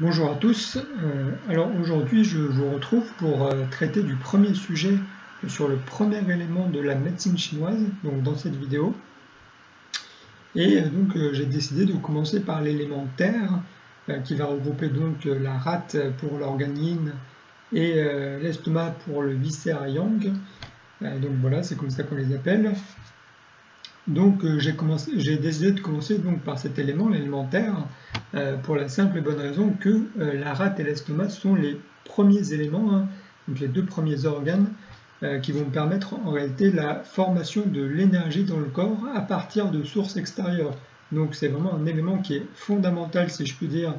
Bonjour à tous. Alors aujourd'hui, je vous retrouve pour traiter du premier sujet sur le premier élément de la médecine chinoise, donc dans cette vidéo. Et donc j'ai décidé de commencer par l'élément terre, qui va regrouper donc la rate pour l'organe yin et l'estomac pour le viscère yang. Donc voilà, c'est comme ça qu'on les appelle. Donc j'ai décidé de commencer donc par cet élément, l'élémentaire, pour la simple et bonne raison que la rate et l'estomac sont les premiers éléments, hein, donc les deux premiers organes qui vont permettre en réalité la formation de l'énergie dans le corps à partir de sources extérieures. Donc c'est vraiment un élément qui est fondamental, si je puis dire,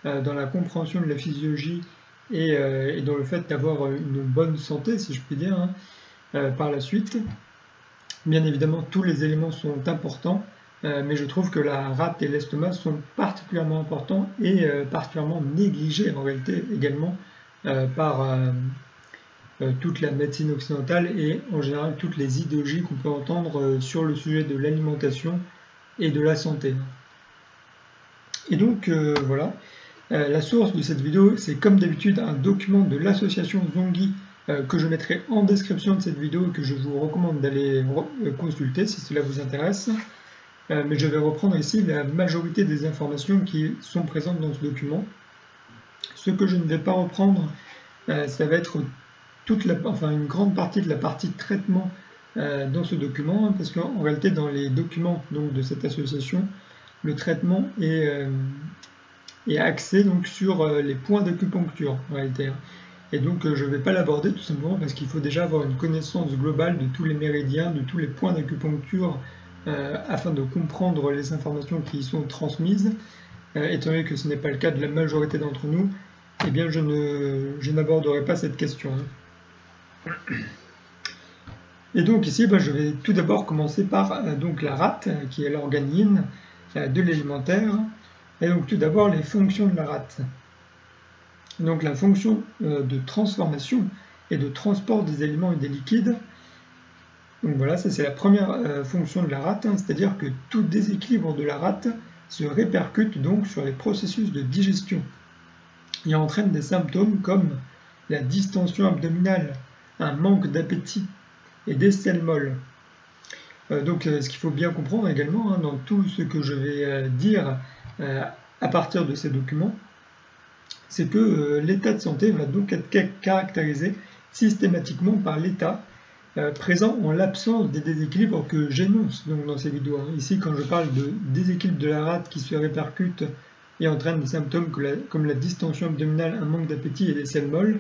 dans la compréhension de la physiologie et dans le fait d'avoir une bonne santé, si je puis dire, hein, par la suite. Bien évidemment, tous les éléments sont importants, mais je trouve que la rate et l'estomac sont particulièrement importants et particulièrement négligés en réalité également par toute la médecine occidentale et en général toutes les idéologies qu'on peut entendre sur le sujet de l'alimentation et de la santé. Et donc voilà, la source de cette vidéo, c'est comme d'habitude un document de l'association Zongyi que je mettrai en description de cette vidéo et que je vous recommande d'aller consulter si cela vous intéresse. Mais je vais reprendre ici la majorité des informations qui sont présentes dans ce document. Ce que je ne vais pas reprendre, ça va être une grande partie de la partie traitement dans ce document, hein, parce qu'en réalité dans les documents donc, de cette association, le traitement est axé donc, sur les points d'acupuncture en réalité. Hein. Et donc je ne vais pas l'aborder tout simplement parce qu'il faut déjà avoir une connaissance globale de tous les méridiens, de tous les points d'acupuncture afin de comprendre les informations qui y sont transmises. Étant donné que ce n'est pas le cas de la majorité d'entre nous, eh bien je n'aborderai pas cette question. Et donc ici, je vais tout d'abord commencer par donc la rate, qui est l'organe yin de l'élémentaire. Et donc tout d'abord les fonctions de la rate. Donc la fonction de transformation et de transport des aliments et des liquides. Donc voilà, ça c'est la première fonction de la rate, hein, c'est-à-dire que tout déséquilibre de la rate se répercute donc sur les processus de digestion et entraîne des symptômes comme la distension abdominale, un manque d'appétit et des selles molles. Donc ce qu'il faut bien comprendre également hein, dans tout ce que je vais dire à partir de ces documents, c'est que l'état de santé va donc être caractérisé systématiquement par l'état présent en l'absence des déséquilibres que j'énonce dans ces vidéos. Hein. Ici, quand je parle de déséquilibre de la rate qui se répercute et entraîne des symptômes comme la distension abdominale, un manque d'appétit et des selles molles,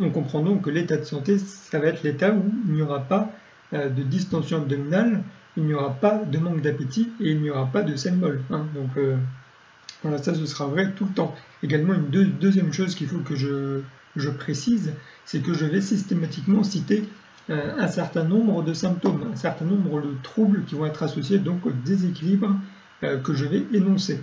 on comprend donc que l'état de santé, ça va être l'état où il n'y aura pas de distension abdominale, il n'y aura pas de manque d'appétit et il n'y aura pas de selles molles. Hein. Donc voilà, ça ce sera vrai tout le temps. Également, une deuxième chose qu'il faut que je précise, c'est que je vais systématiquement citer un certain nombre de symptômes, un certain nombre de troubles qui vont être associés donc au déséquilibre que je vais énoncer.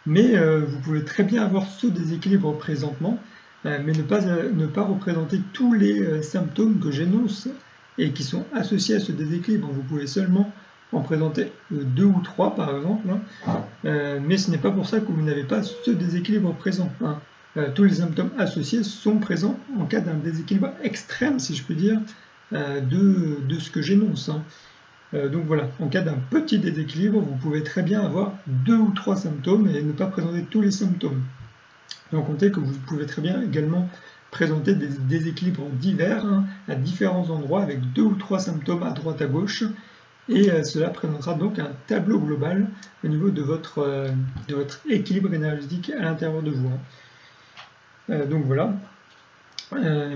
Mais vous pouvez très bien avoir ce déséquilibre présentement, mais ne pas représenter tous les symptômes que j'énonce et qui sont associés à ce déséquilibre. Vous pouvez seulement en présenter 2 ou 3 par exemple, hein, mais ce n'est pas pour ça que vous n'avez pas ce déséquilibre présent. Hein. Tous les symptômes associés sont présents en cas d'un déséquilibre extrême, si je puis dire, de ce que j'énonce. Hein. Donc voilà, en cas d'un petit déséquilibre, vous pouvez très bien avoir 2 ou 3 symptômes et ne pas présenter tous les symptômes. Sans compter que vous pouvez très bien également présenter des déséquilibres divers hein, à différents endroits avec 2 ou 3 symptômes à droite à gauche. Et cela présentera donc un tableau global au niveau de votre équilibre énergétique à l'intérieur de vous. Donc voilà.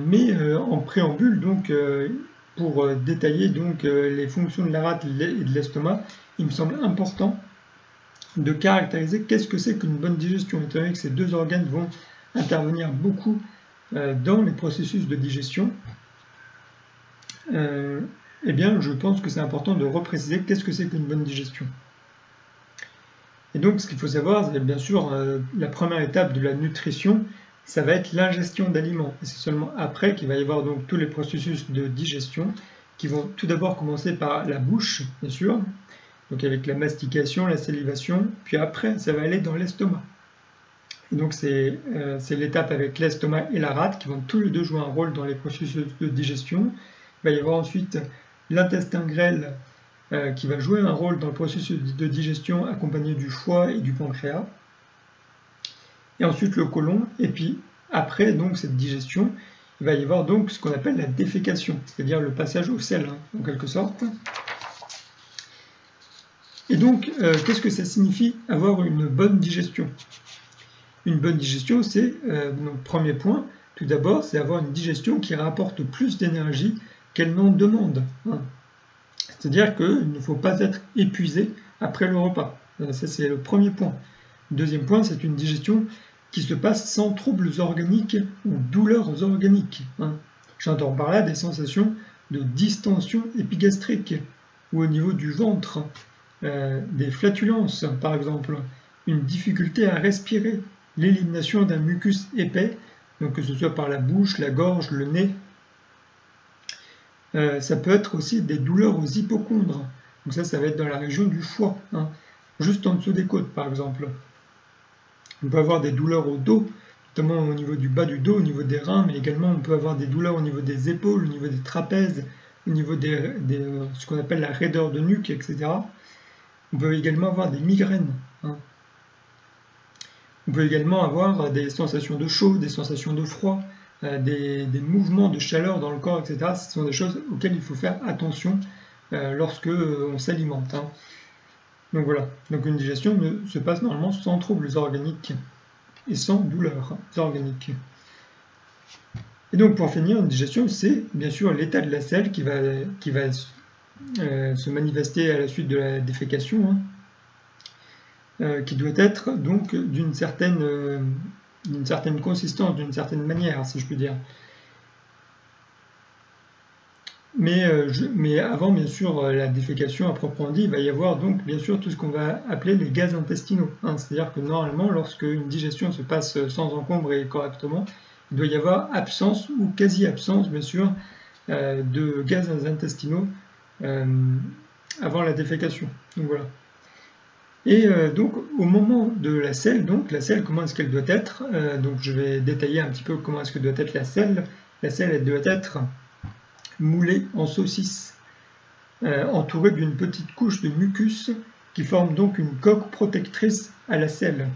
Mais en préambule, donc, pour détailler donc, les fonctions de la rate et de l'estomac, il me semble important de caractériser qu'est-ce que c'est qu'une bonne digestion, étant donné que ces deux organes vont intervenir beaucoup dans les processus de digestion. Eh bien, je pense que c'est important de repréciser qu'est-ce que c'est qu'une bonne digestion. Et donc, ce qu'il faut savoir, c'est bien sûr la première étape de la nutrition, ça va être l'ingestion d'aliments. Et c'est seulement après qu'il va y avoir donc tous les processus de digestion qui vont tout d'abord commencer par la bouche, bien sûr, donc avec la mastication, la salivation, puis après, ça va aller dans l'estomac. Et donc c'est l'étape avec l'estomac et la rate qui vont tous les deux jouer un rôle dans les processus de digestion. Il va y avoir ensuite l'intestin grêle qui va jouer un rôle dans le processus de digestion accompagné du foie et du pancréas. Et ensuite le côlon, et puis après donc cette digestion, il va y avoir donc ce qu'on appelle la défécation, c'est-à-dire le passage au sel, en quelque sorte. Et donc, qu'est-ce que ça signifie avoir une bonne digestion? Une bonne digestion, c'est, donc premier point, tout d'abord, c'est avoir une digestion qui rapporte plus d'énergie qu'elle n'en demande. C'est-à-dire qu'il ne faut pas être épuisé après le repas. Ça, c'est le premier point. Le deuxième point, c'est une digestion qui se passe sans troubles organiques ou douleurs organiques. J'entends par là des sensations de distension épigastrique ou au niveau du ventre, des flatulences par exemple, une difficulté à respirer, l'élimination d'un mucus épais, donc que ce soit par la bouche, la gorge, le nez. Ça peut être aussi des douleurs aux hypochondres, donc ça va être dans la région du foie, juste en dessous des côtes par exemple. On peut avoir des douleurs au dos, notamment au niveau du bas du dos, au niveau des reins, mais également on peut avoir des douleurs au niveau des épaules, au niveau des trapèzes, au niveau ce qu'on appelle la raideur de nuque, etc. On peut également avoir des migraines. On peut également avoir des sensations de chaud, des sensations de froid, des mouvements de chaleur dans le corps, etc. Ce sont des choses auxquelles il faut faire attention lorsque on s'alimente. Donc voilà, donc une digestion se passe normalement sans troubles organiques et sans douleurs organiques. Et donc pour finir, une digestion, c'est bien sûr l'état de la selle qui va se manifester à la suite de la défécation, qui doit être donc d'une certaine consistance, d'une certaine manière, si je puis dire. Mais avant, bien sûr, la défécation à proprement dit, il va y avoir donc, bien sûr, tout ce qu'on va appeler les gaz intestinaux. C'est-à-dire que normalement, lorsque une digestion se passe sans encombre et correctement, il doit y avoir absence ou quasi-absence, bien sûr, de gaz intestinaux avant la défécation. Donc voilà. Et donc, au moment de la selle, comment est-ce qu'elle doit être? Donc, je vais détailler un petit peu comment est-ce que doit être la selle. La selle, elle doit être moulée en saucisse, entourée d'une petite couche de mucus qui forme donc une coque protectrice à la selle.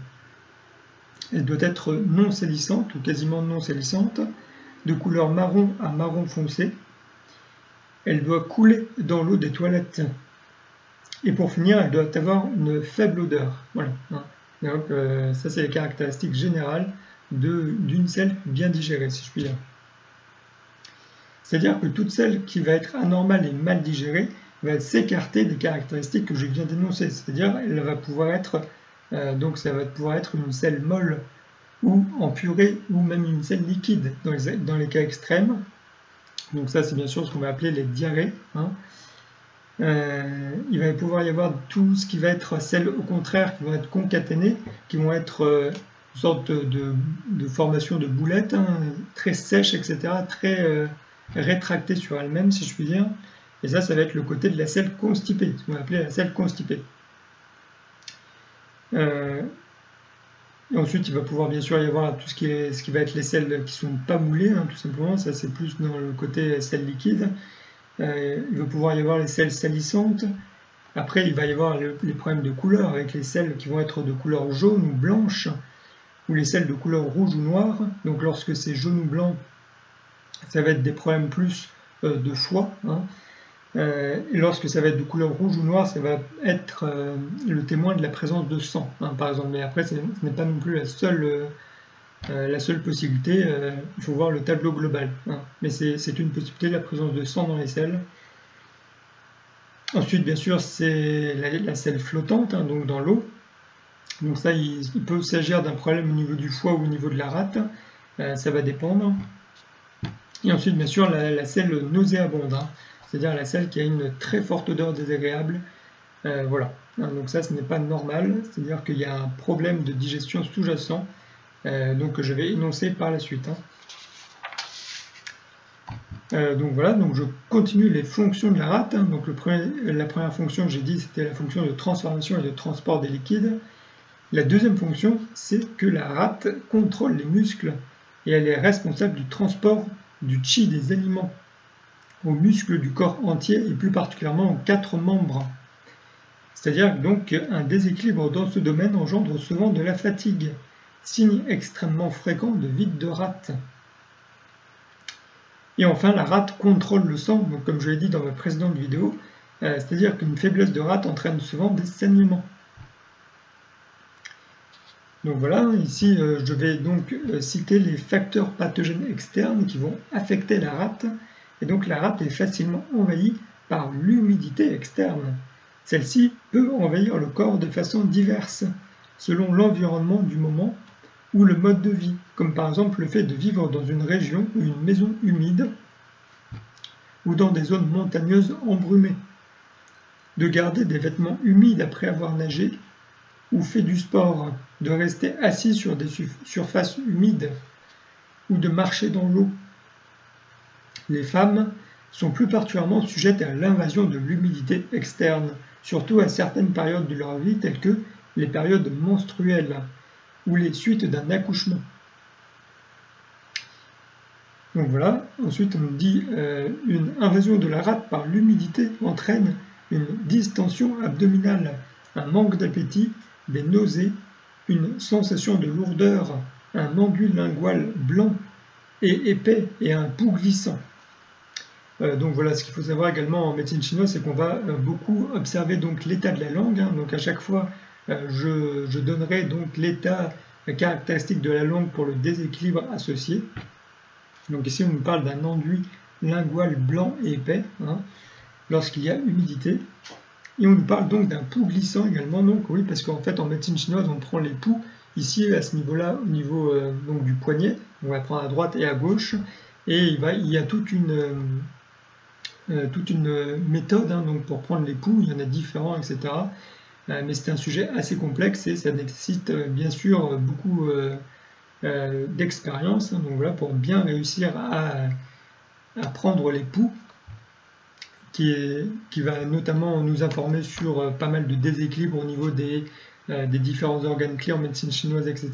Elle doit être non salissante ou quasiment non salissante, de couleur marron à marron foncé. Elle doit couler dans l'eau des toilettes. Et pour finir, elle doit avoir une faible odeur. Voilà. Donc ça, c'est les caractéristiques générales d'une selle bien digérée, si je puis dire. C'est-à-dire que toute selle qui va être anormale et mal digérée va s'écarter des caractéristiques que je viens d'énoncer. C'est-à-dire elle va pouvoir être, donc ça va pouvoir être une selle molle ou en purée ou même une selle liquide dans les cas extrêmes. Donc ça, c'est bien sûr ce qu'on va appeler les diarrhées. Il va pouvoir y avoir tout ce qui va être celles au contraire qui vont être concaténées, qui vont être une sorte de formation de boulettes, très sèches, etc., très rétractées sur elles-mêmes, si je puis dire. Et ça va être le côté de la selle constipée, ce qu'on va appeler la selle constipée. Et ensuite, il va pouvoir bien sûr y avoir tout ce qui va être les selles qui ne sont pas moulées, tout simplement. Ça, c'est plus dans le côté selle liquide. Il va pouvoir y avoir les selles salissantes. Après, il va y avoir les problèmes de couleur avec les selles qui vont être de couleur jaune ou blanche, ou les selles de couleur rouge ou noire. Donc lorsque c'est jaune ou blanc, ça va être des problèmes plus de foie. Et lorsque ça va être de couleur rouge ou noire, ça va être le témoin de la présence de sang, par exemple. Mais après, ce n'est pas non plus la seule possibilité. Il faut voir le tableau global. Mais c'est une possibilité, la présence de sang dans les selles. Ensuite, bien sûr, c'est la selle flottante, donc dans l'eau. Donc ça, il peut s'agir d'un problème au niveau du foie ou au niveau de la rate. Ça va dépendre. Et ensuite, bien sûr, la selle nauséabonde, c'est-à-dire la selle qui a une très forte odeur désagréable. Voilà. Donc ça, ce n'est pas normal. C'est-à-dire qu'il y a un problème de digestion sous-jacent, donc que je vais énoncer par la suite. Donc voilà, donc je continue les fonctions de la rate. Donc la première fonction que j'ai dit, c'était la fonction de transformation et de transport des liquides. La deuxième fonction, c'est que la rate contrôle les muscles et elle est responsable du transport du chi des aliments aux muscles du corps entier et plus particulièrement aux 4 membres. C'est-à-dire donc un déséquilibre dans ce domaine engendre souvent de la fatigue, signe extrêmement fréquent de vide de rate. Et enfin, la rate contrôle le sang, donc comme je l'ai dit dans ma précédente vidéo, c'est-à-dire qu'une faiblesse de rate entraîne souvent des saignements. Donc voilà, ici je vais donc citer les facteurs pathogènes externes qui vont affecter la rate. Et donc la rate est facilement envahie par l'humidité externe. Celle-ci peut envahir le corps de façon diverse, selon l'environnement du moment ou le mode de vie, comme par exemple le fait de vivre dans une région ou une maison humide ou dans des zones montagneuses embrumées, de garder des vêtements humides après avoir nagé ou fait du sport, de rester assis sur des surfaces humides ou de marcher dans l'eau. Les femmes sont plus particulièrement sujettes à l'invasion de l'humidité externe, surtout à certaines périodes de leur vie telles que les périodes menstruelles ou les suites d'un accouchement. Donc voilà, ensuite on nous dit une invasion de la rate par l'humidité entraîne une distension abdominale, un manque d'appétit, des nausées, une sensation de lourdeur, un enduit lingual blanc et épais et un pouls glissant. Donc voilà, ce qu'il faut savoir également en médecine chinoise, c'est qu'on va beaucoup observer donc l'état de la langue. Donc à chaque fois, je donnerai donc l'état caractéristique de la langue pour le déséquilibre associé. Donc ici, on nous parle d'un enduit lingual blanc et épais, lorsqu'il y a humidité. Et on nous parle donc d'un pouls glissant également, donc oui, parce qu'en fait en médecine chinoise, on prend les pouls ici à ce niveau-là, au niveau donc, du poignet. On va prendre à droite et à gauche, et il y a toute une méthode donc pour prendre les pouls, il y en a différents, etc. Mais c'est un sujet assez complexe et ça nécessite bien sûr beaucoup d'expérience, donc voilà, pour bien réussir à prendre les pouls, qui va notamment nous informer sur pas mal de déséquilibres au niveau des différents organes clés en médecine chinoise, etc.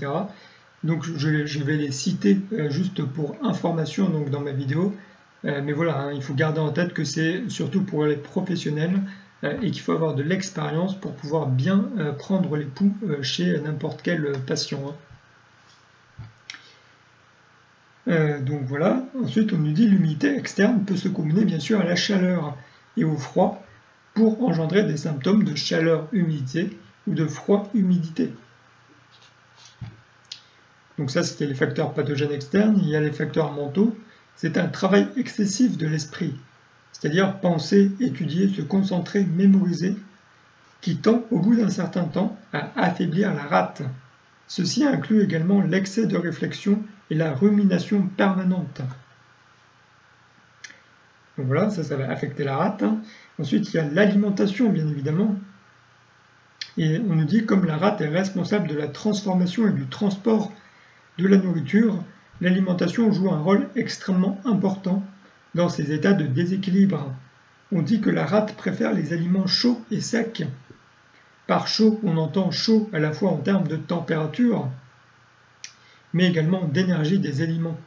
Donc je vais les citer juste pour information donc, dans ma vidéo. Mais voilà, il faut garder en tête que c'est surtout pour les professionnels et qu'il faut avoir de l'expérience pour pouvoir bien prendre les pouls chez n'importe quel patient. Donc voilà, ensuite on nous dit l'humidité externe peut se combiner bien sûr à la chaleur et au froid pour engendrer des symptômes de chaleur-humidité ou de froid-humidité. Donc ça c'était les facteurs pathogènes externes, il y a les facteurs mentaux. C'est un travail excessif de l'esprit, c'est-à-dire penser, étudier, se concentrer, mémoriser, qui tend au bout d'un certain temps à affaiblir la rate. Ceci inclut également l'excès de réflexion et la rumination permanente. Donc voilà, ça va affecter la rate. Ensuite, il y a l'alimentation, bien évidemment. Et on nous dit comme la rate est responsable de la transformation et du transport de la nourriture, l'alimentation joue un rôle extrêmement important dans ces états de déséquilibre. On dit que la rate préfère les aliments chauds et secs. Par chaud, on entend chaud à la fois en termes de température, mais également d'énergie des aliments.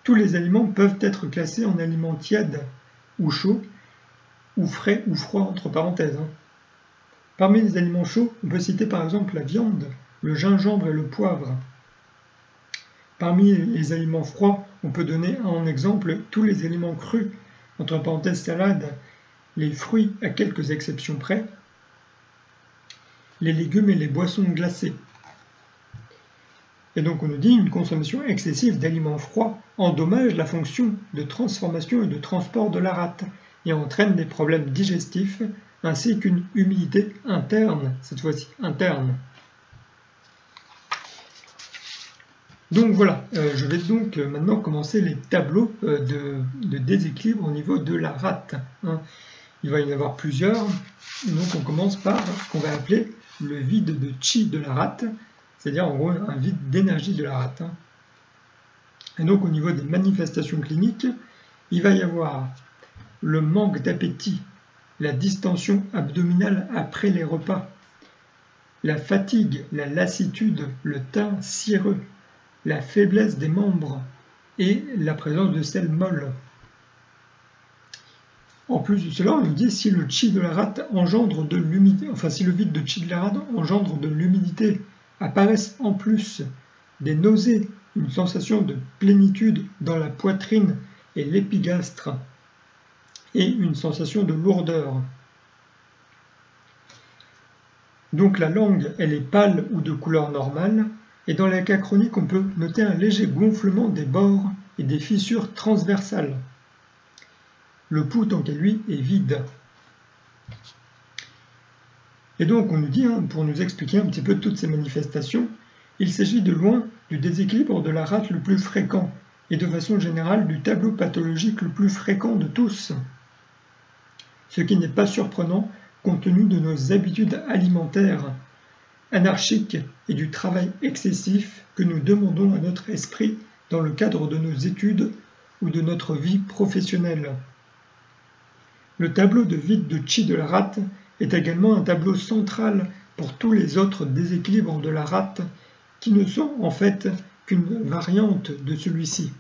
Tous les aliments peuvent être classés en aliments tièdes ou chauds, ou frais ou froids entre parenthèses. Parmi les aliments chauds, on peut citer par exemple la viande, le gingembre et le poivre. Parmi les aliments froids, on peut donner en exemple tous les aliments crus, entre parenthèses salade, les fruits à quelques exceptions près, les légumes et les boissons glacées. Et donc on nous dit une consommation excessive d'aliments froids endommage la fonction de transformation et de transport de la rate et entraîne des problèmes digestifs ainsi qu'une humidité interne, cette fois-ci interne. Donc voilà, je vais donc maintenant commencer les tableaux de déséquilibre au niveau de la rate. Il va y en avoir plusieurs, donc on commence par ce qu'on va appeler le vide de chi de la rate, c'est-à-dire en gros un vide d'énergie de la rate. Et donc au niveau des manifestations cliniques, il va y avoir le manque d'appétit, la distension abdominale après les repas, la fatigue, la lassitude, le teint cireux, la faiblesse des membres et la présence de sel molle. En plus de cela, on nous dit si le chi de la rate engendre de l'humidité, enfin si le vide de chi de la rate engendre de l'humidité, apparaissent en plus des nausées, une sensation de plénitude dans la poitrine et l'épigastre, et une sensation de lourdeur. Donc la langue, elle est pâle ou de couleur normale, et dans les cas chroniques, on peut noter un léger gonflement des bords et des fissures transversales. Le pouls, tant qu'à lui, est vide. Et donc, on nous dit, pour nous expliquer un petit peu toutes ces manifestations, il s'agit de loin du déséquilibre de la rate le plus fréquent, et de façon générale du tableau pathologique le plus fréquent de tous. Ce qui n'est pas surprenant compte tenu de nos habitudes alimentaires anarchiques et du travail excessif que nous demandons à notre esprit dans le cadre de nos études ou de notre vie professionnelle. Le tableau de vide de chi de la rate est également un tableau central pour tous les autres déséquilibres de la rate qui ne sont en fait qu'une variante de celui-ci.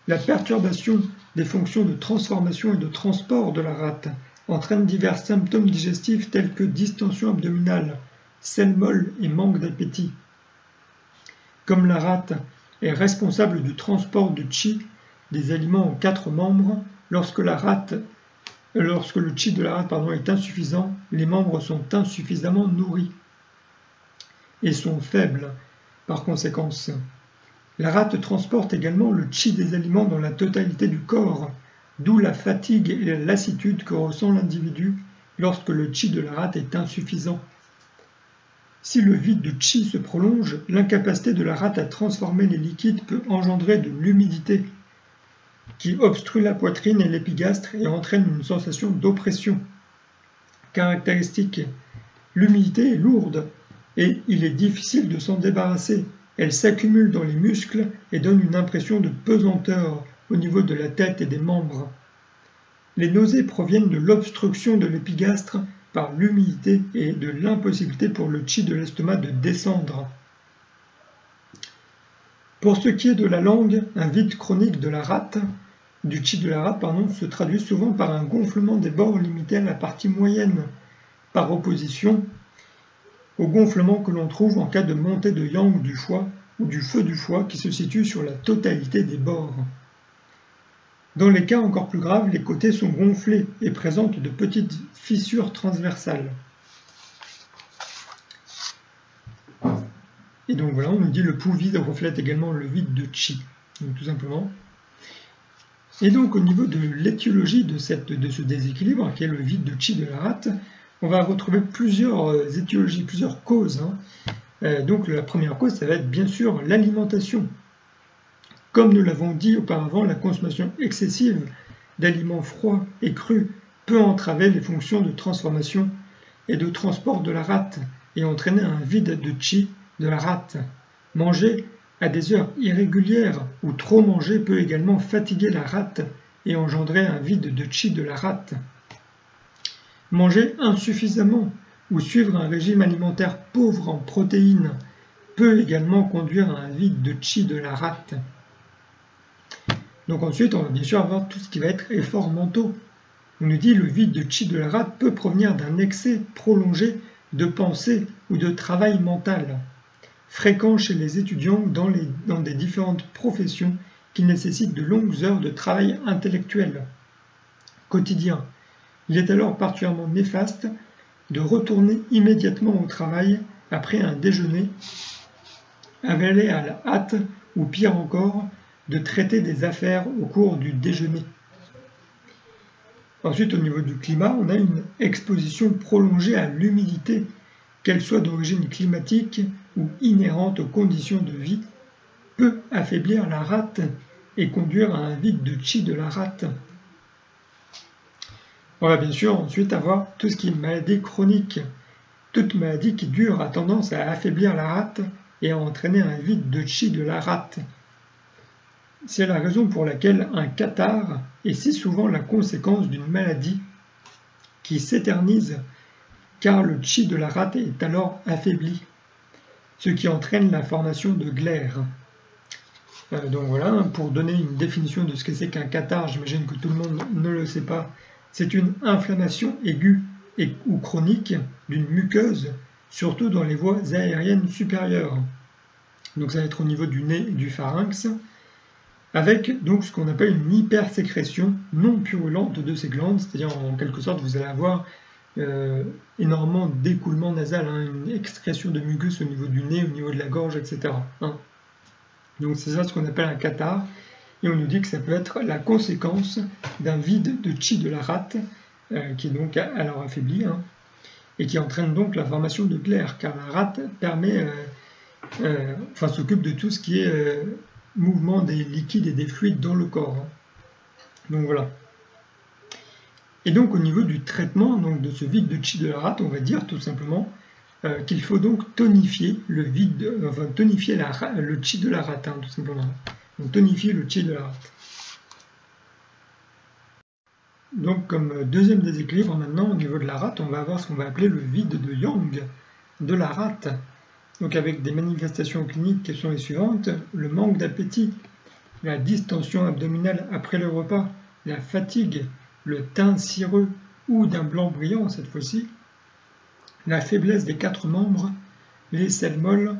La perturbation des fonctions de transformation et de transport de la rate entraîne divers symptômes digestifs tels que distension abdominale, sel molle et manque d'appétit. Comme la rate est responsable du transport de chi des aliments aux 4 membres, lorsque le chi de la rate est insuffisant, les membres sont insuffisamment nourris et sont faibles par conséquence. La rate transporte également le chi des aliments dans la totalité du corps, d'où la fatigue et la lassitude que ressent l'individu lorsque le chi de la rate est insuffisant. Si le vide de chi se prolonge, l'incapacité de la rate à transformer les liquides peut engendrer de l'humidité, qui obstrue la poitrine et l'épigastre et entraîne une sensation d'oppression. Caractéristique, l'humidité est lourde et il est difficile de s'en débarrasser. Elle s'accumule dans les muscles et donne une impression de pesanteur au niveau de la tête et des membres. Les nausées proviennent de l'obstruction de l'épigastre par l'humidité et de l'impossibilité pour le chi de l'estomac de descendre. Pour ce qui est de la langue, un vide chronique de la rate, du chi de la rate, se traduit souvent par un gonflement des bords limité à la partie moyenne, par opposition au gonflement que l'on trouve en cas de montée de yang du foie ou du feu du foie qui se situe sur la totalité des bords. Dans les cas encore plus graves, les côtés sont gonflés et présentent de petites fissures transversales. Et donc voilà, on nous dit le pouls vide reflète également le vide de chi, donc tout simplement. Et donc au niveau de l'étiologie de ce déséquilibre, qui est le vide de chi de la rate, on va retrouver plusieurs étiologies, plusieurs causes. Donc la première cause, ça va être bien sûr l'alimentation. Comme nous l'avons dit auparavant, la consommation excessive d'aliments froids et crus peut entraver les fonctions de transformation et de transport de la rate et entraîner un vide de chi de la rate. Manger à des heures irrégulières ou trop manger peut également fatiguer la rate et engendrer un vide de chi de la rate. Manger insuffisamment ou suivre un régime alimentaire pauvre en protéines peut également conduire à un vide de chi de la rate. Donc ensuite, on va bien sûr avoir tout ce qui va être efforts mentaux. On nous dit le vide de chi de la rate peut provenir d'un excès prolongé de pensée ou de travail mental, fréquent chez les étudiants dans des différentes professions qui nécessitent de longues heures de travail intellectuel quotidien. Il est alors particulièrement néfaste de retourner immédiatement au travail après un déjeuner, avaler à la hâte ou pire encore, de traiter des affaires au cours du déjeuner. Ensuite, au niveau du climat, on a une exposition prolongée à l'humidité, qu'elle soit d'origine climatique ou inhérente aux conditions de vie, peut affaiblir la rate et conduire à un vide de chi de la rate. On va bien sûr ensuite avoir tout ce qui est maladie chronique. Toute maladie qui dure a tendance à affaiblir la rate et à entraîner un vide de chi de la rate. C'est la raison pour laquelle un catarrhe est si souvent la conséquence d'une maladie qui s'éternise car le chi de la rate est alors affaibli, ce qui entraîne la formation de glaires. Donc voilà, pour donner une définition de ce que c'est qu'un catarrhe, j'imagine que tout le monde ne le sait pas, c'est une inflammation aiguë ou chronique d'une muqueuse, surtout dans les voies aériennes supérieures. Donc ça va être au niveau du nez et du pharynx, avec donc ce qu'on appelle une hypersécrétion non purulente de ces glandes, c'est-à-dire en quelque sorte vous allez avoir énormément d'écoulement nasal, une excrétion de mucus au niveau du nez, au niveau de la gorge, etc. Donc c'est ça ce qu'on appelle un catarrhe, et on nous dit que ça peut être la conséquence d'un vide de chi de la rate, qui est donc alors affaibli, et qui entraîne donc la formation de glaires, car la rate s'occupe de tout ce qui est mouvement des liquides et des fluides dans le corps. Donc voilà. Et donc au niveau du traitement donc, de ce vide de chi de la rate, on va dire tout simplement qu'il faut donc tonifier le chi de la rate, tout simplement. Donc tonifier le chi de la rate. Donc comme deuxième déséquilibre maintenant au niveau de la rate, on va avoir ce qu'on va appeler le vide de yang de la rate. Donc avec des manifestations cliniques qui sont les suivantes: le manque d'appétit, la distension abdominale après le repas, la fatigue, le teint cireux ou d'un blanc brillant cette fois-ci, la faiblesse des 4 membres, les selles molles,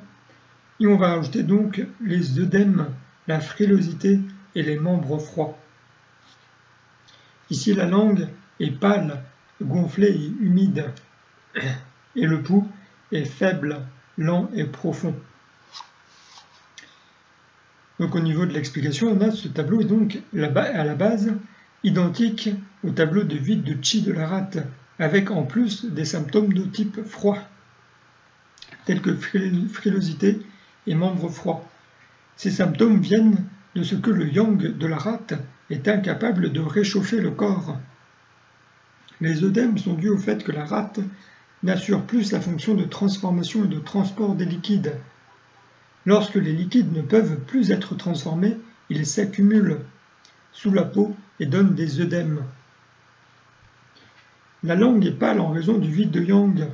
et on va ajouter donc les œdèmes, la frilosité et les membres froids. Ici la langue est pâle, gonflée et humide, et le pouls est faible, lent et profond. Donc au niveau de l'explication, on a ce tableau est donc à la base identique au tableau de vide de chi de la rate, avec en plus des symptômes de type froid, tels que frilosité et membres froids. Ces symptômes viennent de ce que le yang de la rate est incapable de réchauffer le corps. Les œdèmes sont dus au fait que la rate n'assure plus sa fonction de transformation et de transport des liquides. Lorsque les liquides ne peuvent plus être transformés, ils s'accumulent sous la peau et donnent des œdèmes. La langue est pâle en raison du vide de yang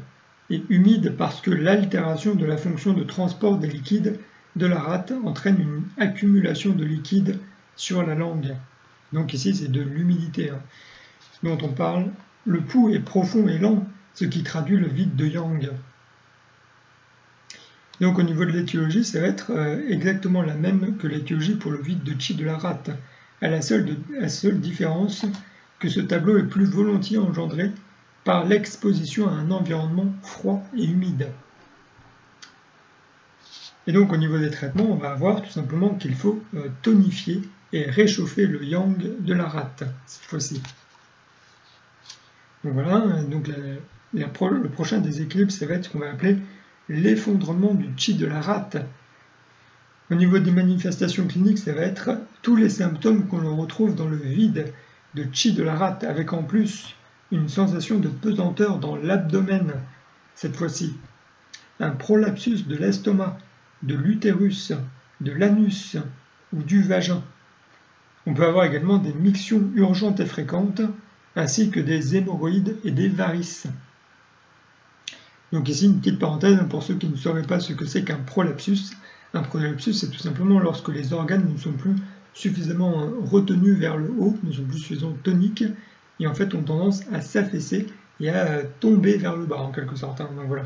et humide parce que l'altération de la fonction de transport des liquides de la rate entraîne une accumulation de liquide sur la langue. Donc ici c'est de l'humidité dont on parle. Le pouls est profond et lent, ce qui traduit le vide de yang. Donc au niveau de l'étiologie, ça va être exactement la même que l'étiologie pour le vide de chi de la rate, à la seule différence que ce tableau est plus volontiers engendré par l'exposition à un environnement froid et humide. Et donc au niveau des traitements, on va avoir tout simplement qu'il faut tonifier et réchauffer le yang de la rate, cette fois-ci. Donc voilà, donc le prochain déséquilibre, ça va être ce qu'on va appeler l'effondrement du chi de la rate. Au niveau des manifestations cliniques, ça va être tous les symptômes qu'on retrouve dans le vide de chi de la rate, avec en plus une sensation de pesanteur dans l'abdomen, cette fois-ci, un prolapsus de l'estomac, de l'utérus, de l'anus ou du vagin. On peut avoir également des mictions urgentes et fréquentes, ainsi que des hémorroïdes et des varices. Donc ici une petite parenthèse pour ceux qui ne sauraient pas ce que c'est qu'un prolapsus. Un prolapsus, c'est tout simplement lorsque les organes ne sont plus suffisamment retenus vers le haut, ne sont plus suffisamment toniques, et en fait ont tendance à s'affaisser et à tomber vers le bas en quelque sorte. Donc voilà.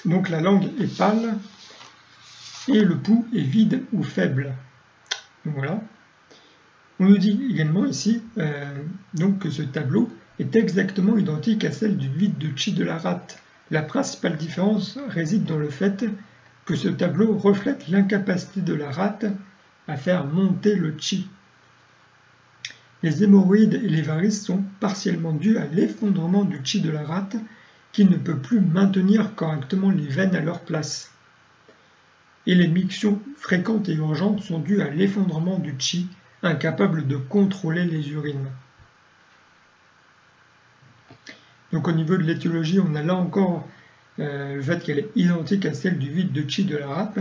Donc la langue est pâle et le pouls est vide ou faible. Donc voilà. On nous dit également ici donc que ce tableau est exactement identique à celle du vide de chi de la rate. La principale différence réside dans le fait que ce tableau reflète l'incapacité de la rate à faire monter le chi. Les hémorroïdes et les varices sont partiellement dus à l'effondrement du chi de la rate qui ne peut plus maintenir correctement les veines à leur place. Et les mictions fréquentes et urgentes sont dues à l'effondrement du chi, incapable de contrôler les urines. Donc au niveau de l'étiologie, on a là encore le fait qu'elle est identique à celle du vide de chi de la rate,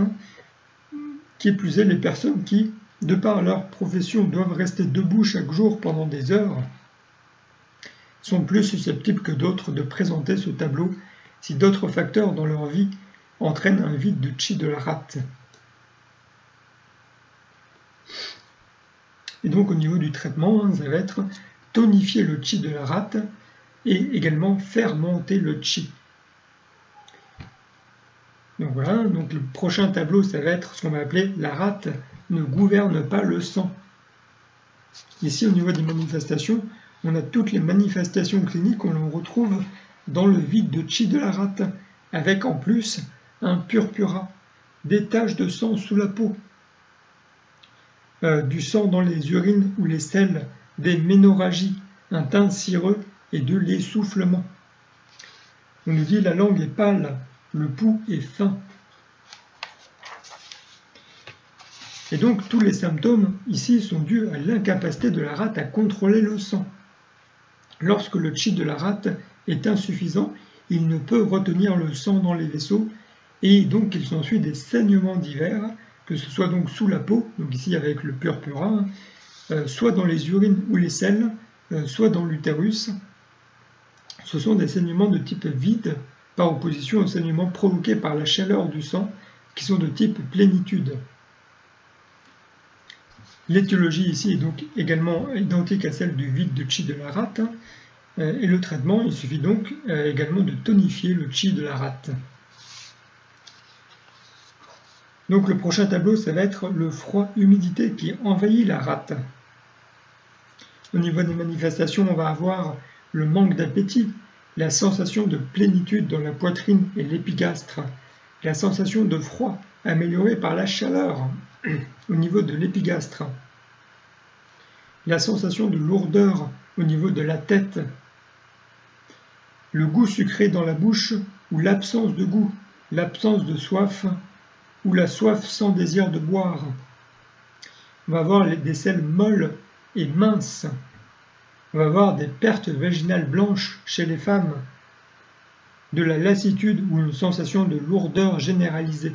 qui est plus est les personnes qui, de par leur profession, doivent rester debout chaque jour pendant des heures, sont plus susceptibles que d'autres de présenter ce tableau si d'autres facteurs dans leur vie entraînent un vide de chi de la rate. Et donc au niveau du traitement, ça va être tonifier le chi de la rate et également faire monter le chi. Donc voilà, donc le prochain tableau, ça va être ce qu'on va appeler la rate ne gouverne pas le sang. Ici, au niveau des manifestations, on a toutes les manifestations cliniques qu'on retrouve dans le vide de chi de la rate, avec en plus un purpura, des taches de sang sous la peau, du sang dans les urines ou les selles, des ménorrhagies, un teint cireux et de l'essoufflement. On nous dit la langue est pâle, le pouls est fin. Et donc tous les symptômes ici sont dus à l'incapacité de la rate à contrôler le sang. Lorsque le chi de la rate est insuffisant, il ne peut retenir le sang dans les vaisseaux et donc il s'ensuit des saignements divers, que ce soit donc sous la peau, donc ici avec le purpura, soit dans les urines ou les selles, soit dans l'utérus. Ce sont des saignements de type vide, par opposition aux saignements provoqués par la chaleur du sang, qui sont de type plénitude. L'étiologie ici est donc également identique à celle du vide de chi de la rate, et le traitement, il suffit donc également de tonifier le chi de la rate. Donc le prochain tableau, ça va être le froid-humidité qui envahit la rate. Au niveau des manifestations, on va avoir le manque d'appétit, la sensation de plénitude dans la poitrine et l'épigastre, la sensation de froid améliorée par la chaleur au niveau de l'épigastre, la sensation de lourdeur au niveau de la tête, le goût sucré dans la bouche ou l'absence de goût, l'absence de soif ou la soif sans désir de boire. On va avoir des selles molles et minces. On va avoir des pertes vaginales blanches chez les femmes, de la lassitude ou une sensation de lourdeur généralisée.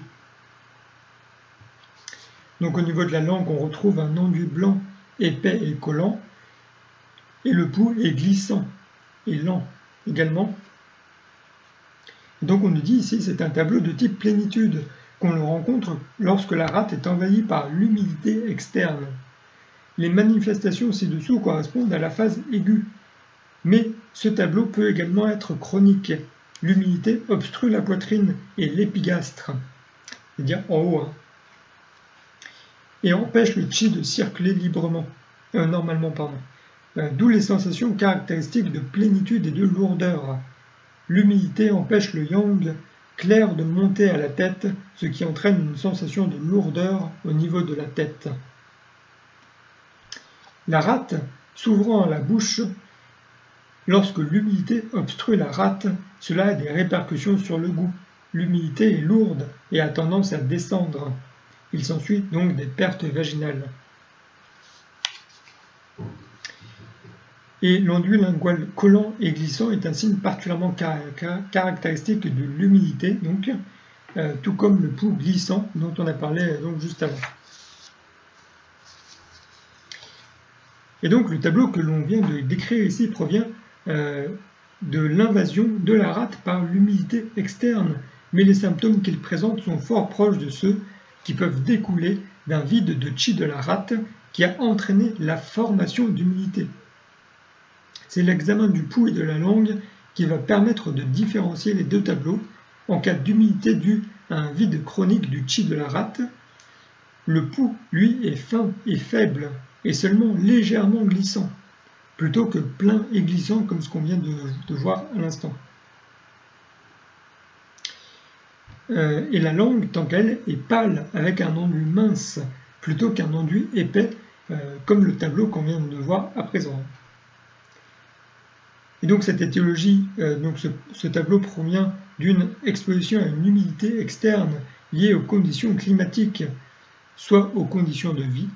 Donc au niveau de la langue, on retrouve un enduit blanc, épais et collant, et le pouls est glissant et lent également. Donc on nous dit ici, c'est un tableau de type plénitude qu'on le rencontre lorsque la rate est envahie par l'humidité externe. Les manifestations ci-dessous correspondent à la phase aiguë, mais ce tableau peut également être chronique. L'humidité obstrue la poitrine et l'épigastre, c'est-à-dire en haut, et empêche le chi de circuler librement, normalement. D'où les sensations caractéristiques de plénitude et de lourdeur. L'humidité empêche le yang clair de monter à la tête, ce qui entraîne une sensation de lourdeur au niveau de la tête. La rate s'ouvrant à la bouche, lorsque l'humidité obstrue la rate, cela a des répercussions sur le goût. L'humidité est lourde et a tendance à descendre. Il s'ensuit donc des pertes vaginales. Et l'enduit lingual collant et glissant est un signe particulièrement caractéristique de l'humidité, donc, tout comme le pouls glissant dont on a parlé donc juste avant. Et donc le tableau que l'on vient de décrire ici provient de l'invasion de la rate par l'humidité externe, mais les symptômes qu'il présente sont fort proches de ceux qui peuvent découler d'un vide de chi de la rate qui a entraîné la formation d'humidité. C'est l'examen du pouls et de la langue qui va permettre de différencier les deux tableaux en cas d'humidité due à un vide chronique du chi de la rate. Le pouls, lui, est fin et faible et seulement légèrement glissant, plutôt que plein et glissant comme ce qu'on vient de voir à l'instant. Et la langue, tant qu'elle, est pâle, avec un enduit mince, plutôt qu'un enduit épais, comme le tableau qu'on vient de voir à présent. Et donc cette étiologie, ce tableau provient d'une exposition à une humidité externe liée aux conditions climatiques, soit aux conditions de vie.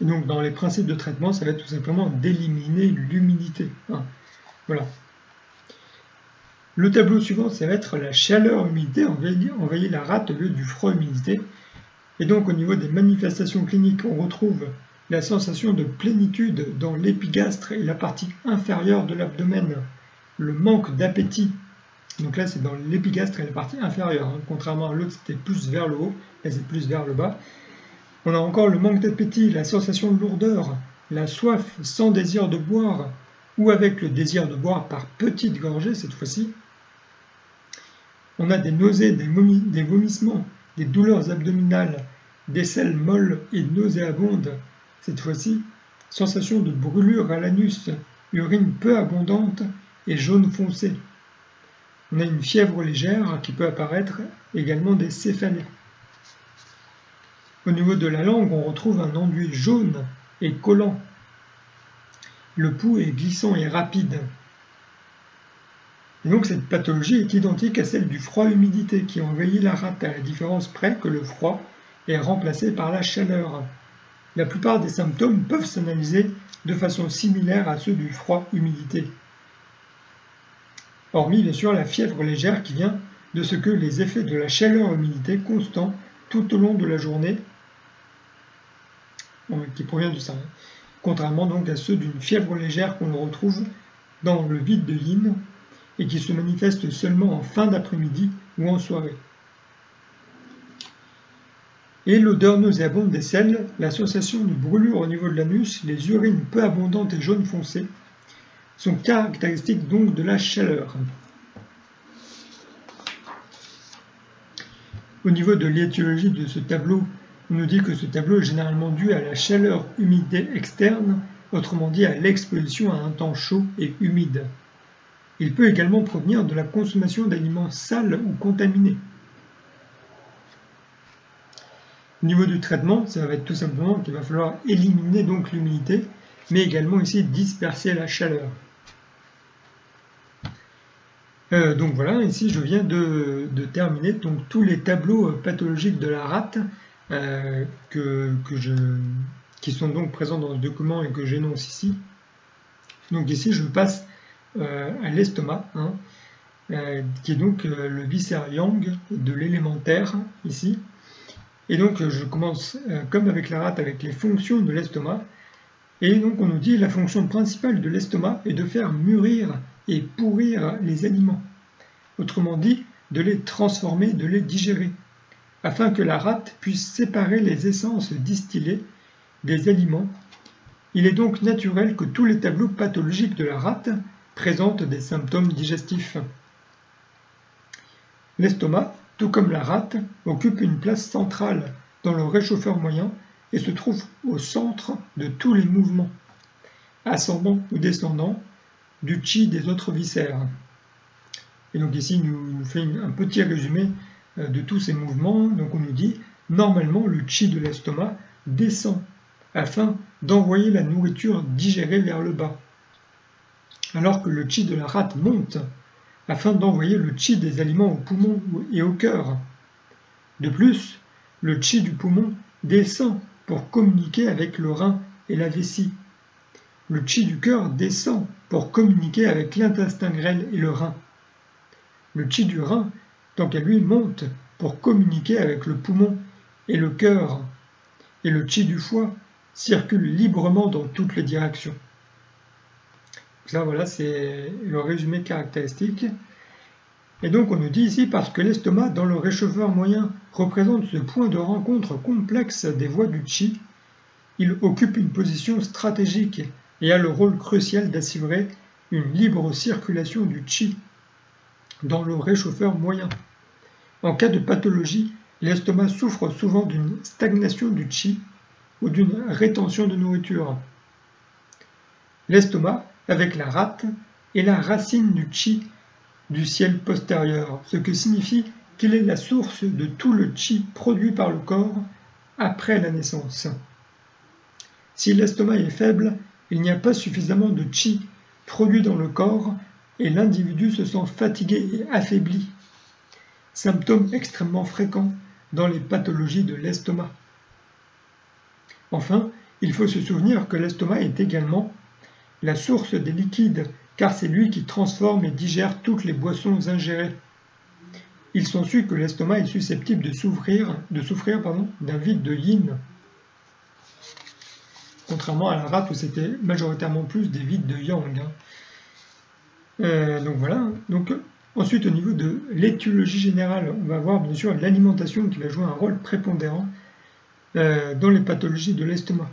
Et donc dans les principes de traitement, ça va être tout simplement d'éliminer l'humidité. Voilà. Le tableau suivant, ça va être la chaleur-humidité envahit la rate au lieu du froid-humidité. Et donc au niveau des manifestations cliniques, on retrouve la sensation de plénitude dans l'épigastre et la partie inférieure de l'abdomen, le manque d'appétit. Donc là, c'est dans l'épigastre et la partie inférieure, hein. Contrairement à l'autre, c'était plus vers le haut, là c'est plus vers le bas. On a encore le manque d'appétit, la sensation de lourdeur, la soif sans désir de boire, ou avec le désir de boire par petites gorgées cette fois-ci. On a des nausées, des vomissements, des douleurs abdominales, des selles molles et nauséabondes cette fois-ci, sensation de brûlure à l'anus, urine peu abondante et jaune foncé. On a une fièvre légère qui peut apparaître, également des céphalées. Au niveau de la langue, on retrouve un enduit jaune et collant. Le pouls est glissant et rapide. Et donc cette pathologie est identique à celle du froid-humidité qui envahit la rate, à la différence près que le froid est remplacé par la chaleur. La plupart des symptômes peuvent s'analyser de façon similaire à ceux du froid-humidité. Hormis bien sûr la fièvre légère qui vient de ce que les effets de la chaleur-humidité constants tout au long de la journée, qui provient de ça, contrairement donc à ceux d'une fièvre légère qu'on retrouve dans le vide de yin et qui se manifeste seulement en fin d'après-midi ou en soirée. Et l'odeur nauséabonde des selles, la sensation de brûlure au niveau de l'anus, les urines peu abondantes et jaune foncé sont caractéristiques donc de la chaleur. Au niveau de l'étiologie de ce tableau, on nous dit que ce tableau est généralement dû à la chaleur-humidité externe, autrement dit à l'exposition à un temps chaud et humide. Il peut également provenir de la consommation d'aliments sales ou contaminés. Au niveau du traitement, ça va être tout simplement qu'il va falloir éliminer donc l'humidité, mais également ici disperser la chaleur. Donc voilà, ici je viens de terminer donc, tous les tableaux pathologiques de la rate qui sont donc présents dans ce document et que j'énonce ici. Donc ici je passe à l'estomac, hein, qui est donc le viscère yang de l'élémentaire ici. Et donc je commence comme avec la rate avec les fonctions de l'estomac. Et donc on nous dit la fonction principale de l'estomac est de faire mûrir et pourrir les aliments. Autrement dit, de les transformer, de les digérer, afin que la rate puisse séparer les essences distillées des aliments. Il est donc naturel que tous les tableaux pathologiques de la rate présentent des symptômes digestifs. L'estomac, tout comme la rate, occupe une place centrale dans le réchauffeur moyen et se trouve au centre de tous les mouvements, ascendants ou descendants, du chi des autres viscères. Et donc ici, il nous fait un petit résumé de tous ces mouvements. Donc on nous dit, normalement, le chi de l'estomac descend afin d'envoyer la nourriture digérée vers le bas, alors que le chi de la rate monte afin d'envoyer le chi des aliments au poumon et au cœur. De plus, le chi du poumon descend pour communiquer avec le rein et la vessie. Le chi du cœur descend pour communiquer avec l'intestin grêle et le rein. Le chi du rein, tant qu'à lui, monte pour communiquer avec le poumon et le cœur. Et le chi du foie circule librement dans toutes les directions. Ça, voilà, c'est le résumé caractéristique. Et donc on nous dit ici, parce que l'estomac, dans le réchauffeur moyen, représente ce point de rencontre complexe des voies du chi, il occupe une position stratégique et a le rôle crucial d'assurer une libre circulation du chi dans le réchauffeur moyen. En cas de pathologie, l'estomac souffre souvent d'une stagnation du chi ou d'une rétention de nourriture. L'estomac, avec la rate, est la racine du chi du ciel postérieur, ce qui signifie qu'il est la source de tout le chi produit par le corps après la naissance. Si l'estomac est faible, il n'y a pas suffisamment de chi produit dans le corps et l'individu se sent fatigué et affaibli. Symptôme extrêmement fréquent dans les pathologies de l'estomac. Enfin, il faut se souvenir que l'estomac est également la source des liquides, car c'est lui qui transforme et digère toutes les boissons ingérées. Il s'ensuit que l'estomac est susceptible de souffrir d'un vide de yin. contrairement à la rate où c'était majoritairement plus des vides de yang. Donc voilà. Donc, ensuite, au niveau de l'étiologie générale, on va voir bien sûr l'alimentation qui va jouer un rôle prépondérant dans les pathologies de l'estomac.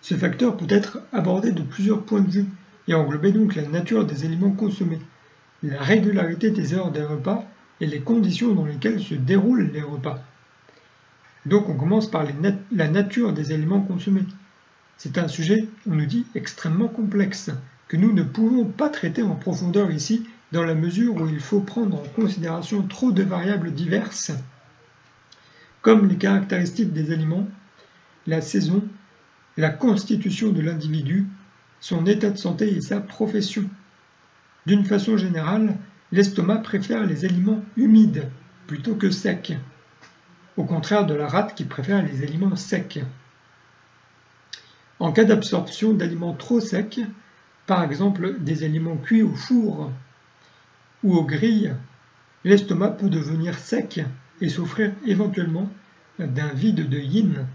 Ce facteur peut être abordé de plusieurs points de vue et englober donc la nature des aliments consommés, la régularité des heures des repas et les conditions dans lesquelles se déroulent les repas. Donc on commence par la nature des aliments consommés. C'est un sujet, on nous dit, extrêmement complexe, que nous ne pouvons pas traiter en profondeur ici, dans la mesure où il faut prendre en considération trop de variables diverses, comme les caractéristiques des aliments, la saison, la constitution de l'individu, son état de santé et sa profession. D'une façon générale, l'estomac préfère les aliments humides plutôt que secs, au contraire de la rate qui préfère les aliments secs. En cas d'absorption d'aliments trop secs, par exemple des aliments cuits au four ou aux grilles, l'estomac peut devenir sec et souffrir éventuellement d'un vide de yin.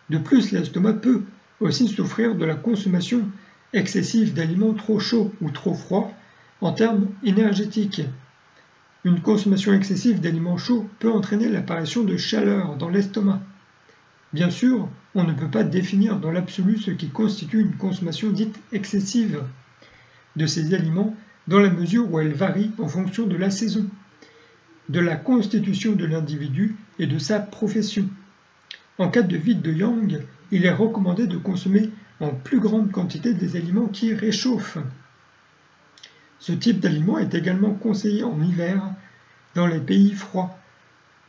De plus, l'estomac peut aussi souffrir de la consommation excessive d'aliments trop chauds ou trop froids en termes énergétiques. Une consommation excessive d'aliments chauds peut entraîner l'apparition de chaleur dans l'estomac. Bien sûr, on ne peut pas définir dans l'absolu ce qui constitue une consommation dite excessive de ces aliments dans la mesure où elle varie en fonction de la saison, de la constitution de l'individu et de sa profession. En cas de vide de yang, il est recommandé de consommer en plus grande quantité des aliments qui réchauffent. Ce type d'aliment est également conseillé en hiver dans les pays froids.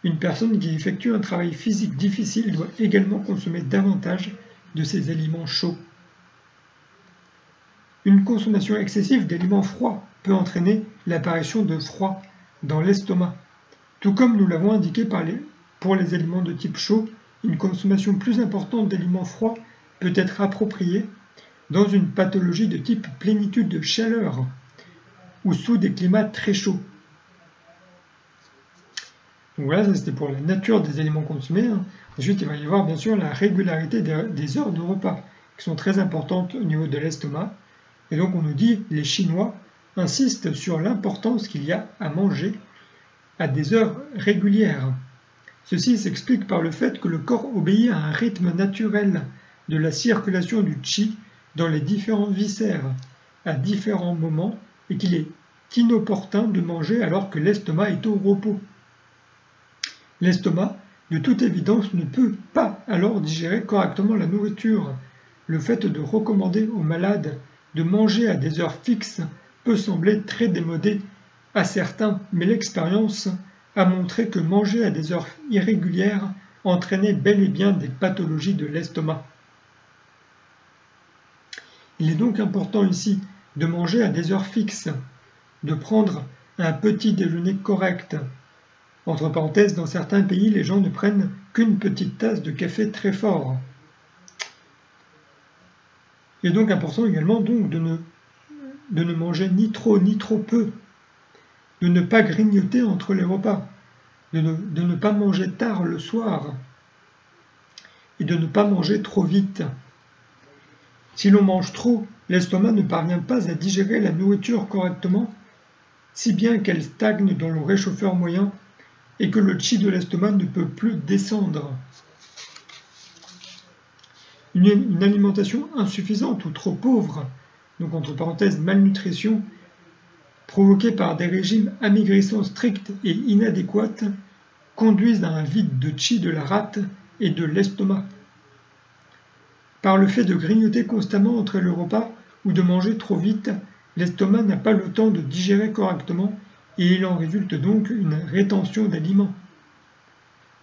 Une personne qui effectue un travail physique difficile doit également consommer davantage de ces aliments chauds. Une consommation excessive d'aliments froids peut entraîner l'apparition de froid dans l'estomac. Tout comme nous l'avons indiqué pour les aliments de type chaud, une consommation plus importante d'aliments froids peut être appropriée dans une pathologie de type plénitude de chaleur ou sous des climats très chauds. Donc voilà, ça c'était pour la nature des aliments consommés. Ensuite, il va y avoir bien sûr la régularité des heures de repas, qui sont très importantes au niveau de l'estomac. Et donc on nous dit, les Chinois insistent sur l'importance qu'il y a à manger à des heures régulières. Ceci s'explique par le fait que le corps obéit à un rythme naturel de la circulation du qi dans les différents viscères à différents moments et qu'il est inopportun de manger alors que l'estomac est au repos. L'estomac, de toute évidence, ne peut pas alors digérer correctement la nourriture. Le fait de recommander aux malades de manger à des heures fixes peut sembler très démodé à certains, mais l'expérience a montré que manger à des heures irrégulières entraînait bel et bien des pathologies de l'estomac. Il est donc important ici de manger à des heures fixes, de prendre un petit déjeuner correct. Entre parenthèses, dans certains pays, les gens ne prennent qu'une petite tasse de café très fort. Il est donc important également donc de ne manger ni trop peu, de ne pas grignoter entre les repas, de ne pas manger tard le soir et de ne pas manger trop vite. Si l'on mange trop, l'estomac ne parvient pas à digérer la nourriture correctement, si bien qu'elle stagne dans le réchauffeur moyen et que le qi de l'estomac ne peut plus descendre. Une alimentation insuffisante ou trop pauvre, donc entre parenthèses malnutrition, provoquée par des régimes amaigrissants stricts et inadéquats, conduisent à un vide de qi de la rate et de l'estomac. Par le fait de grignoter constamment entre les repas ou de manger trop vite, l'estomac n'a pas le temps de digérer correctement et il en résulte donc une rétention d'aliments.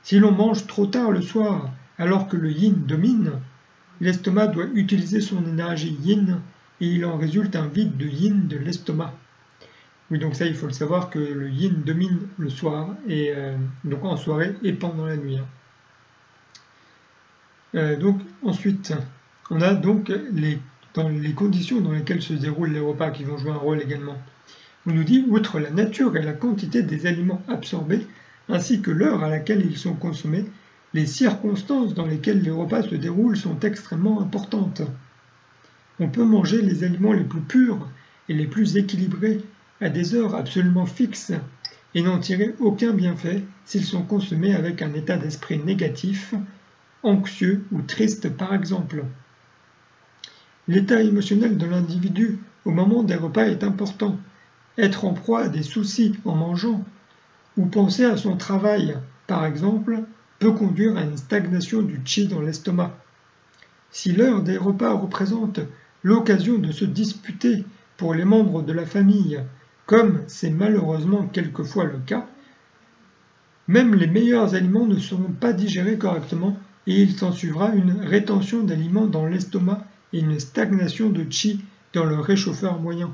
Si l'on mange trop tard le soir alors que le yin domine, l'estomac doit utiliser son énergie yin et il en résulte un vide de yin de l'estomac. Oui, donc ça il faut le savoir que le yin domine le soir, et donc en soirée et pendant la nuit. Donc ensuite, on a donc dans les conditions dans lesquelles se déroulent les repas qui vont jouer un rôle également. On nous dit, outre la nature et la quantité des aliments absorbés, ainsi que l'heure à laquelle ils sont consommés, les circonstances dans lesquelles les repas se déroulent sont extrêmement importantes. On peut manger les aliments les plus purs et les plus équilibrés à des heures absolument fixes et n'en tirer aucun bienfait s'ils sont consommés avec un état d'esprit négatif, anxieux ou triste par exemple. L'état émotionnel de l'individu au moment des repas est important. Être en proie à des soucis en mangeant ou penser à son travail, par exemple, peut conduire à une stagnation du chi dans l'estomac. Si l'heure des repas représente l'occasion de se disputer pour les membres de la famille, comme c'est malheureusement quelquefois le cas, même les meilleurs aliments ne seront pas digérés correctement et il s'ensuivra une rétention d'aliments dans l'estomac et une stagnation de chi dans le réchauffeur moyen.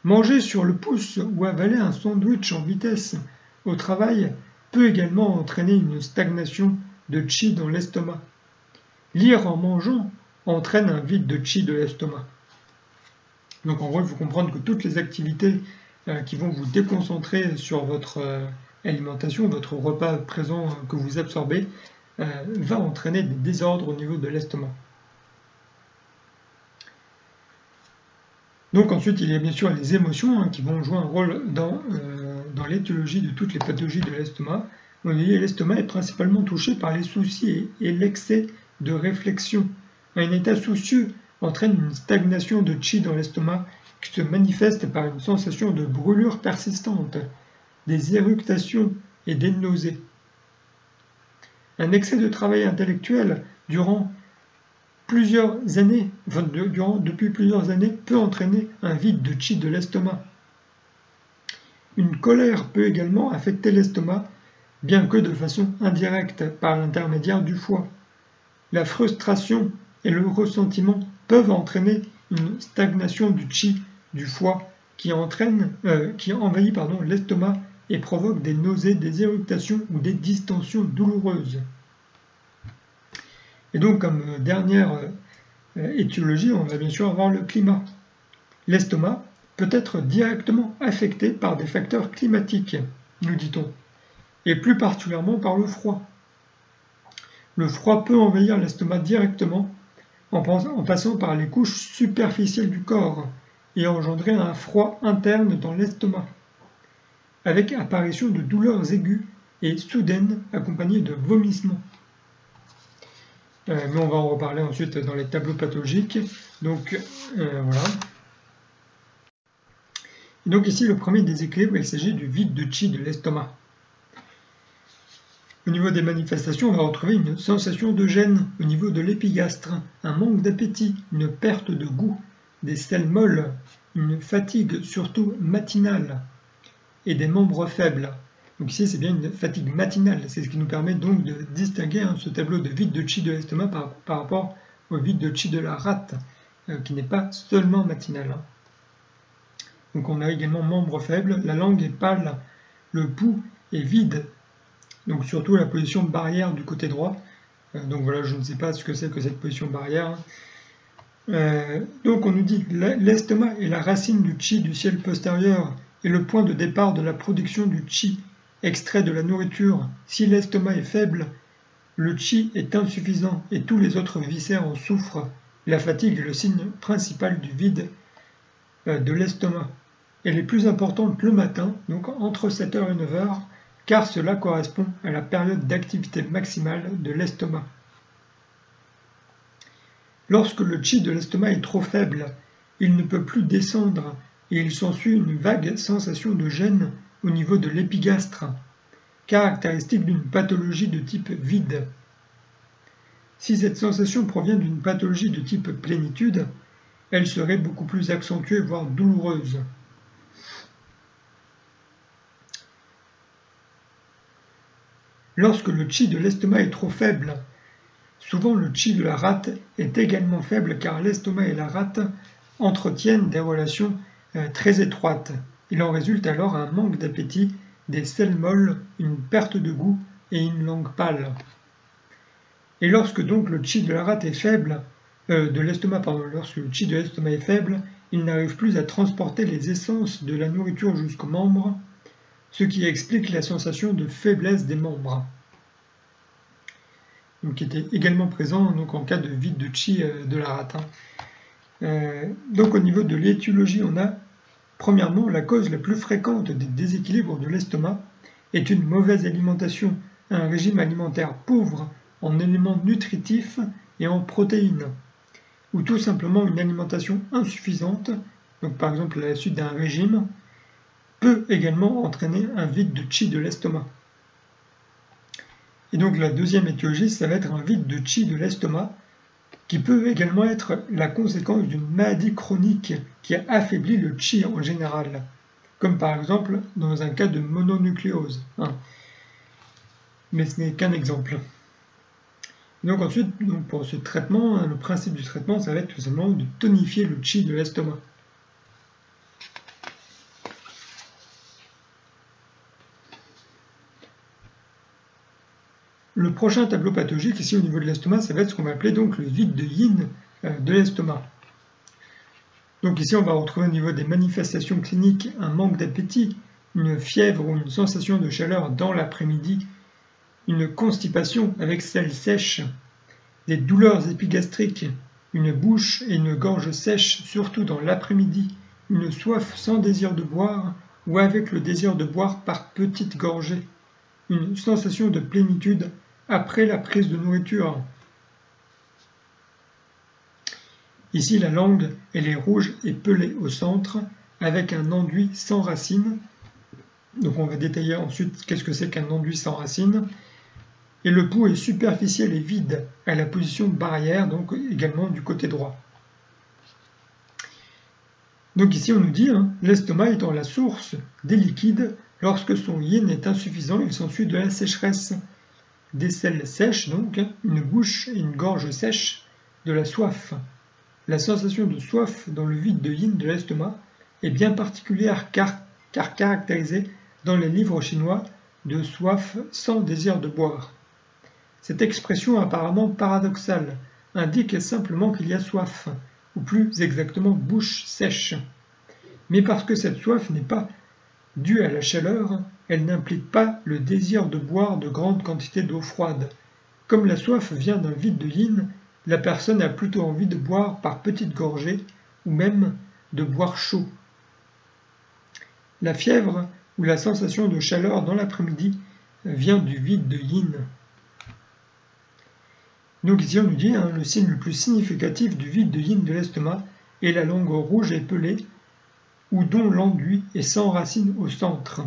Manger sur le pouce ou avaler un sandwich en vitesse au travail peut également entraîner une stagnation de chi dans l'estomac. Lire en mangeant entraîne un vide de chi de l'estomac. Donc en gros, il faut comprendre que toutes les activités qui vont vous déconcentrer sur votre alimentation, votre repas présent que vous absorbez, va entraîner des désordres au niveau de l'estomac. Donc ensuite, il y a bien sûr les émotions qui vont jouer un rôle dans l'étiologie de toutes les pathologies de l'estomac. L'estomac est principalement touché par les soucis et l'excès de réflexion. Un état soucieux entraîne une stagnation de chi dans l'estomac qui se manifeste par une sensation de brûlure persistante, des éructations et des nausées. Un excès de travail intellectuel depuis plusieurs années peut entraîner un vide de chi de l'estomac. Une colère peut également affecter l'estomac, bien que de façon indirecte par l'intermédiaire du foie. La frustration et le ressentiment peuvent entraîner une stagnation du chi du foie qui envahit l'estomac et provoque des nausées, des éructations ou des distensions douloureuses. Et donc comme dernière étiologie, on va bien sûr avoir le climat. L'estomac peut être directement affecté par des facteurs climatiques, nous dit-on, et plus particulièrement par le froid. Le froid peut envahir l'estomac directement en passant par les couches superficielles du corps et engendrer un froid interne dans l'estomac, avec apparition de douleurs aiguës et soudaines accompagnées de vomissements. Mais on va en reparler ensuite dans les tableaux pathologiques. Donc voilà. Et donc ici, le premier déséquilibre, il s'agit du vide de chi de l'estomac. Au niveau des manifestations, on va retrouver une sensation de gêne au niveau de l'épigastre, un manque d'appétit, une perte de goût, des selles molles, une fatigue surtout matinale et des membres faibles. Donc ici, c'est bien une fatigue matinale. C'est ce qui nous permet donc de distinguer ce tableau de vide de chi de l'estomac par rapport au vide de chi de la rate, qui n'est pas seulement matinal. Donc on a également membres faibles, la langue est pâle, le pouls est vide, donc surtout la position de barrière du côté droit. Donc voilà, je ne sais pas ce que c'est que cette position barrière. Donc on nous dit l'estomac est la racine du chi du ciel postérieur et le point de départ de la production du chi extrait de la nourriture. Si l'estomac est faible, le chi est insuffisant et tous les autres viscères en souffrent. La fatigue est le signe principal du vide de l'estomac. Elle est plus importante le matin, donc entre 7h et 9h, car cela correspond à la période d'activité maximale de l'estomac. Lorsque le chi de l'estomac est trop faible, il ne peut plus descendre et il s'ensuit une vague sensation de gêne au niveau de l'épigastre, caractéristique d'une pathologie de type vide. Si cette sensation provient d'une pathologie de type plénitude, elle serait beaucoup plus accentuée, voire douloureuse. Lorsque le chi de l'estomac est trop faible, souvent le chi de la rate est également faible car l'estomac et la rate entretiennent des relations très étroites. Il en résulte alors un manque d'appétit, des selles molles, une perte de goût et une langue pâle. Et lorsque donc le chi de la rate est faible, lorsque le chi de l'estomac est faible, il n'arrive plus à transporter les essences de la nourriture jusqu'aux membres, ce qui explique la sensation de faiblesse des membres. donc qui était également présent donc, en cas de vide de chi de la rate. Donc au niveau de l'étiologie, on a premièrement la cause la plus fréquente des déséquilibres de l'estomac est une mauvaise alimentation, un régime alimentaire pauvre en éléments nutritifs et en protéines, ou tout simplement une alimentation insuffisante, donc par exemple à la suite d'un régime, peut également entraîner un vide de chi de l'estomac. Et donc la deuxième étiologie, ça va être un vide de chi de l'estomac, qui peut également être la conséquence d'une maladie chronique qui a affaibli le chi en général, comme par exemple dans un cas de mononucléose. Mais ce n'est qu'un exemple. Donc ensuite, pour ce traitement, le principe du traitement, ça va être tout simplement de tonifier le chi de l'estomac. Le prochain tableau pathologique ici au niveau de l'estomac, ça va être ce qu'on va appeler donc le vide de yin de l'estomac. Donc ici, on va retrouver au niveau des manifestations cliniques un manque d'appétit, une fièvre ou une sensation de chaleur dans l'après-midi, une constipation avec selle sèche, des douleurs épigastriques, une bouche et une gorge sèche, surtout dans l'après-midi, une soif sans désir de boire ou avec le désir de boire par petites gorgées, une sensation de plénitude après la prise de nourriture. Ici, la langue, elle est rouge et pelée au centre, avec un enduit sans racine. Donc on va détailler ensuite qu'est-ce que c'est qu'un enduit sans racine. Et le pouls est superficiel et vide, à la position de barrière, donc également du côté droit. Donc ici on nous dit, l'estomac étant la source des liquides, lorsque son yin est insuffisant, il s'ensuit de la sécheresse. Des selles sèches, donc, une bouche et une gorge sèche, de la soif. La sensation de soif dans le vide de yin de l'estomac est bien particulière car caractérisée dans les livres chinois de soif sans désir de boire. Cette expression apparemment paradoxale indique simplement qu'il y a soif, ou plus exactement bouche sèche. Mais parce que cette soif n'est pas due à la chaleur, elle n'implique pas le désir de boire de grandes quantités d'eau froide. Comme la soif vient d'un vide de yin, la personne a plutôt envie de boire par petites gorgées ou même de boire chaud. La fièvre ou la sensation de chaleur dans l'après-midi vient du vide de yin. Donc ici on nous dit le signe le plus significatif du vide de yin de l'estomac est la langue rouge et pelée ou dont l'enduit est sans racine au centre.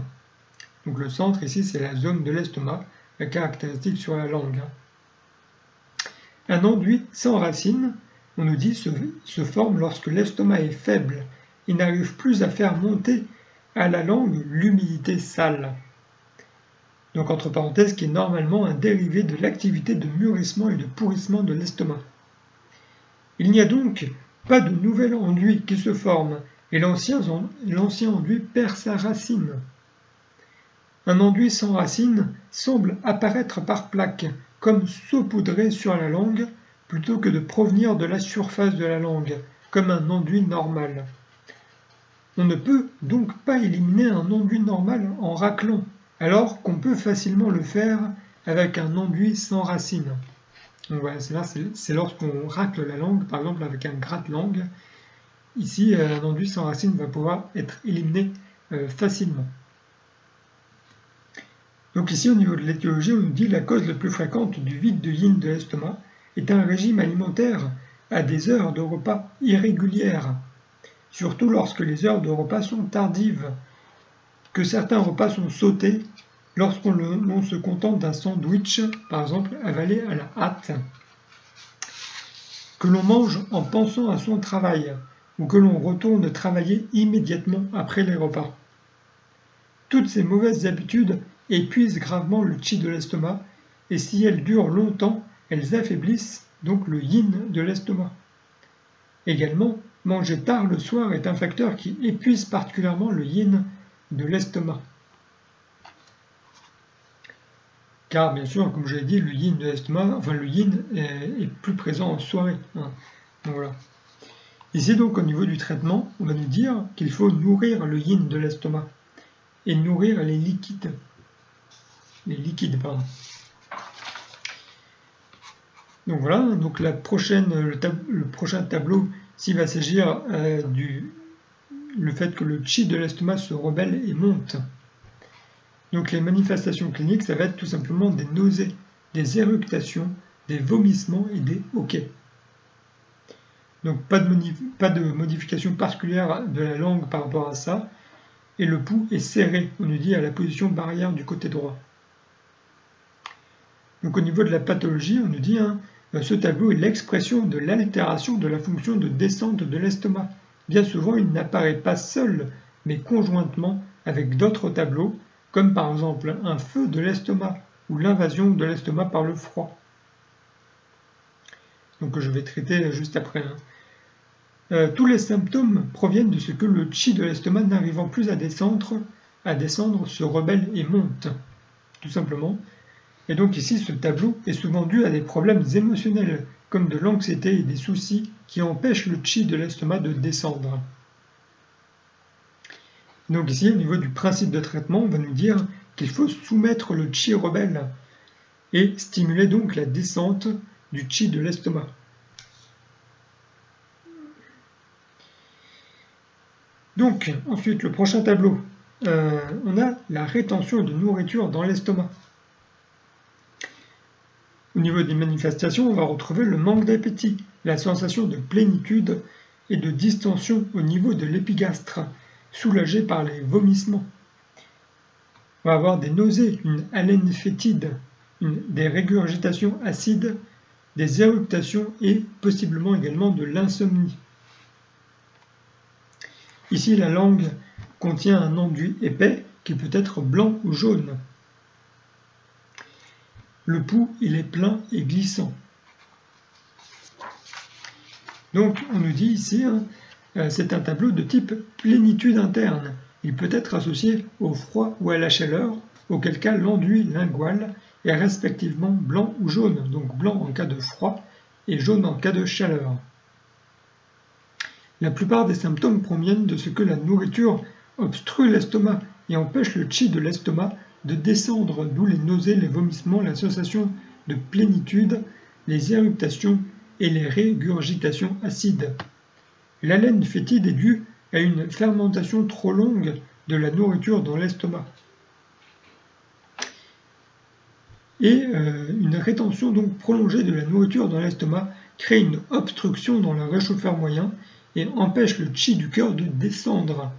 Donc le centre ici c'est la zone de l'estomac, la caractéristique sur la langue. Un enduit sans racine, on nous dit, se forme lorsque l'estomac est faible et n'arrive plus à faire monter à la langue l'humidité sale. Donc entre parenthèses, qui est normalement un dérivé de l'activité de mûrissement et de pourrissement de l'estomac. Il n'y a donc pas de nouvel enduit qui se forme et l'ancien enduit perd sa racine. Un enduit sans racine semble apparaître par plaques, comme saupoudré sur la langue, plutôt que de provenir de la surface de la langue, comme un enduit normal. On ne peut donc pas éliminer un enduit normal en raclant, alors qu'on peut facilement le faire avec un enduit sans racine. Donc voilà, c'est lorsqu'on racle la langue, par exemple avec un gratte-langue. Ici, un enduit sans racine va pouvoir être éliminé facilement. Donc ici, au niveau de l'étiologie, on nous dit que la cause la plus fréquente du vide de yin de l'estomac est un régime alimentaire à des heures de repas irrégulières, surtout lorsque les heures de repas sont tardives, que certains repas sont sautés lorsqu'on se contente d'un sandwich, par exemple avalé à la hâte, que l'on mange en pensant à son travail, ou que l'on retourne travailler immédiatement après les repas. Toutes ces mauvaises habitudes épuisent gravement le chi de l'estomac, et si elles durent longtemps, elles affaiblissent donc le yin de l'estomac. Également, manger tard le soir est un facteur qui épuise particulièrement le yin de l'estomac. Car bien sûr, comme je l'ai dit, le yin de l'estomac, le yin est plus présent en soirée. Donc voilà. Ici donc au niveau du traitement, on va nous dire qu'il faut nourrir le yin de l'estomac et nourrir les liquides. Donc voilà, donc le prochain tableau, s'il va s'agir le fait que le chi de l'estomac se rebelle et monte. Donc les manifestations cliniques, ça va être tout simplement des nausées, des éructations, des vomissements et des hoquets. Donc pas de modification particulière de la langue par rapport à ça. Et le pouls est serré, on nous dit, à la position barrière du côté droit. Donc au niveau de la pathologie, on nous dit, ce tableau est l'expression de l'altération de la fonction de descente de l'estomac. Bien souvent, il n'apparaît pas seul, mais conjointement avec d'autres tableaux, comme par exemple un feu de l'estomac ou l'invasion de l'estomac par le froid. Donc je vais traiter juste après. Tous les symptômes proviennent de ce que le chi de l'estomac n'arrivant plus à descendre, se rebelle et monte, tout simplement. Et donc ici, ce tableau est souvent dû à des problèmes émotionnels, comme de l'anxiété et des soucis qui empêchent le chi de l'estomac de descendre. Donc ici, au niveau du principe de traitement, on va nous dire qu'il faut soumettre le chi rebelle et stimuler donc la descente du chi de l'estomac. Donc, ensuite, le prochain tableau, on a la rétention de nourriture dans l'estomac. Au niveau des manifestations, on va retrouver le manque d'appétit, la sensation de plénitude et de distension au niveau de l'épigastre, soulagé par les vomissements. On va avoir des nausées, une haleine fétide, des régurgitations acides, des éructations et possiblement également de l'insomnie. Ici, la langue contient un enduit épais qui peut être blanc ou jaune. Le pouls, il est plein et glissant. Donc, on nous dit ici, c'est un tableau de type plénitude interne. Il peut être associé au froid ou à la chaleur, auquel cas l'enduit lingual est respectivement blanc ou jaune, donc blanc en cas de froid et jaune en cas de chaleur. La plupart des symptômes proviennent de ce que la nourriture obstrue l'estomac et empêche le chi de l'estomac de descendre, d'où les nausées, les vomissements, la sensation de plénitude, les éructations et les régurgitations acides. L'haleine fétide est due à une fermentation trop longue de la nourriture dans l'estomac. Et une rétention donc prolongée de la nourriture dans l'estomac crée une obstruction dans le réchauffeur moyen et empêche le chi du cœur de descendre.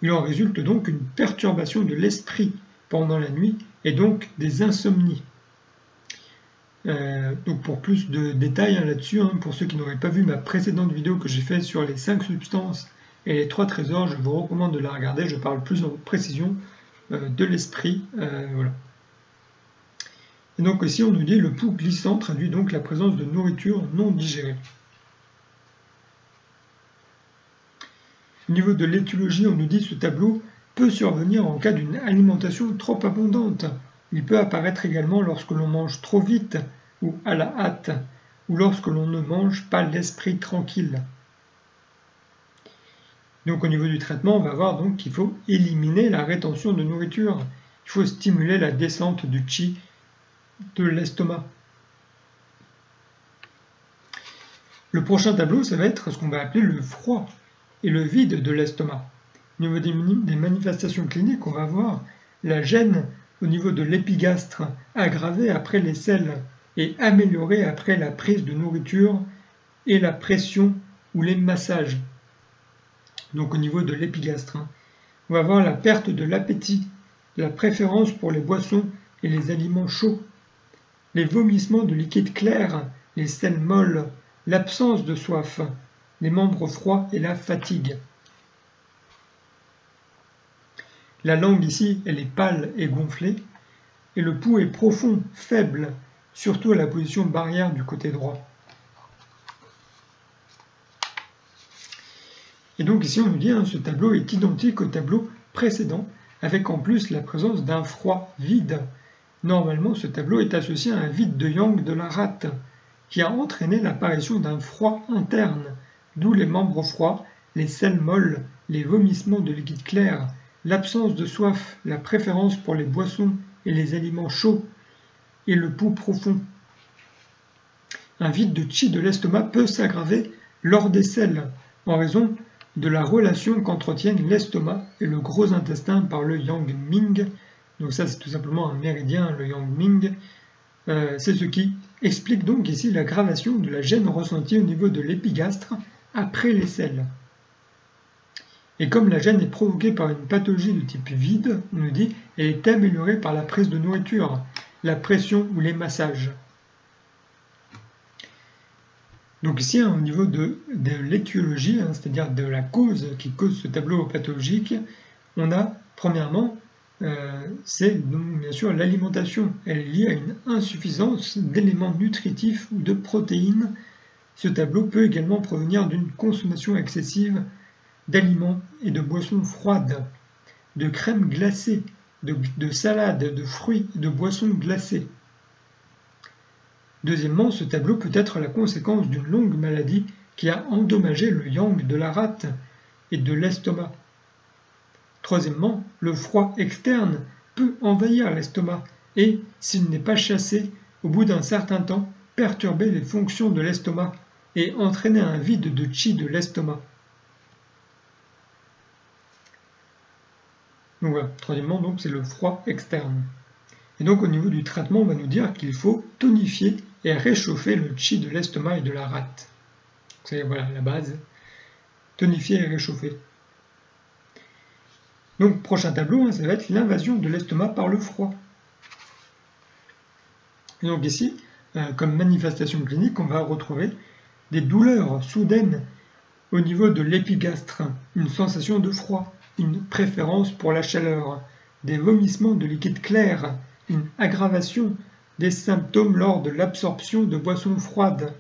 Il en résulte donc une perturbation de l'esprit pendant la nuit et donc des insomnies. Donc pour plus de détails là-dessus, pour ceux qui n'auraient pas vu ma précédente vidéo que j'ai faite sur les 5 substances et les 3 trésors, je vous recommande de la regarder, je parle plus en précision de l'esprit. Voilà. Et donc ici on nous dit le pouls glissant traduit donc la présence de nourriture non digérée. Au niveau de l'étiologie, on nous dit que ce tableau peut survenir en cas d'une alimentation trop abondante. Il peut apparaître également lorsque l'on mange trop vite ou à la hâte, ou lorsque l'on ne mange pas l'esprit tranquille. Donc au niveau du traitement, on va voir donc qu'il faut éliminer la rétention de nourriture. Il faut stimuler la descente du chi de l'estomac. Le prochain tableau, ça va être ce qu'on va appeler le froid et le vide de l'estomac. Au niveau des manifestations cliniques, on va voir la gêne au niveau de l'épigastre aggravée après les selles et améliorée après la prise de nourriture et la pression ou les massages. Donc au niveau de l'épigastre, on va voir la perte de l'appétit, la préférence pour les boissons et les aliments chauds, les vomissements de liquide clair, les selles molles, l'absence de soif, les membres froids et la fatigue. La langue ici, elle est pâle et gonflée, et le pouls est profond, faible, surtout à la position barrière du côté droit. Et donc ici on nous dit, ce tableau est identique au tableau précédent, avec en plus la présence d'un froid vide. Normalement, ce tableau est associé à un vide de yang de la rate, qui a entraîné l'apparition d'un froid interne, d'où les membres froids, les selles molles, les vomissements de liquide clair, l'absence de soif, la préférence pour les boissons et les aliments chauds, et le pouls profond. un vide de qi de l'estomac peut s'aggraver lors des selles, en raison de la relation qu'entretiennent l'estomac et le gros intestin par le yang ming. Donc ça, c'est tout simplement un méridien, le yang ming. C'est ce qui explique donc ici l'aggravation de la gêne ressentie au niveau de l'épigastre après les selles. Et comme la gêne est provoquée par une pathologie de type vide, on nous dit, elle est améliorée par la prise de nourriture, la pression ou les massages. Donc ici, au niveau de l'étiologie, c'est-à-dire de la cause qui cause ce tableau pathologique, on a premièrement, c'est bien sûr l'alimentation. Elle est liée à une insuffisance d'éléments nutritifs ou de protéines. Ce tableau peut également provenir d'une consommation excessive d'aliments et de boissons froides, de crème glacée, de salades, de fruits et de boissons glacées. Deuxièmement, ce tableau peut être la conséquence d'une longue maladie qui a endommagé le yang de la rate et de l'estomac. Troisièmement, le froid externe peut envahir l'estomac et, s'il n'est pas chassé, au bout d'un certain temps, perturber les fonctions de l'estomac et entraîner un vide de qi de l'estomac. Donc voilà, troisièmement, donc, c'est le froid externe. Et donc au niveau du traitement, on va nous dire qu'il faut tonifier et réchauffer le qi de l'estomac et de la rate. C'est voilà la base. Tonifier et réchauffer. Donc prochain tableau, ça va être l'invasion de l'estomac par le froid. Et donc ici, comme manifestation clinique, on va retrouver des douleurs soudaines au niveau de l'épigastre, une sensation de froid, une préférence pour la chaleur, des vomissements de liquide clair, une aggravation des symptômes lors de l'absorption de boissons froides,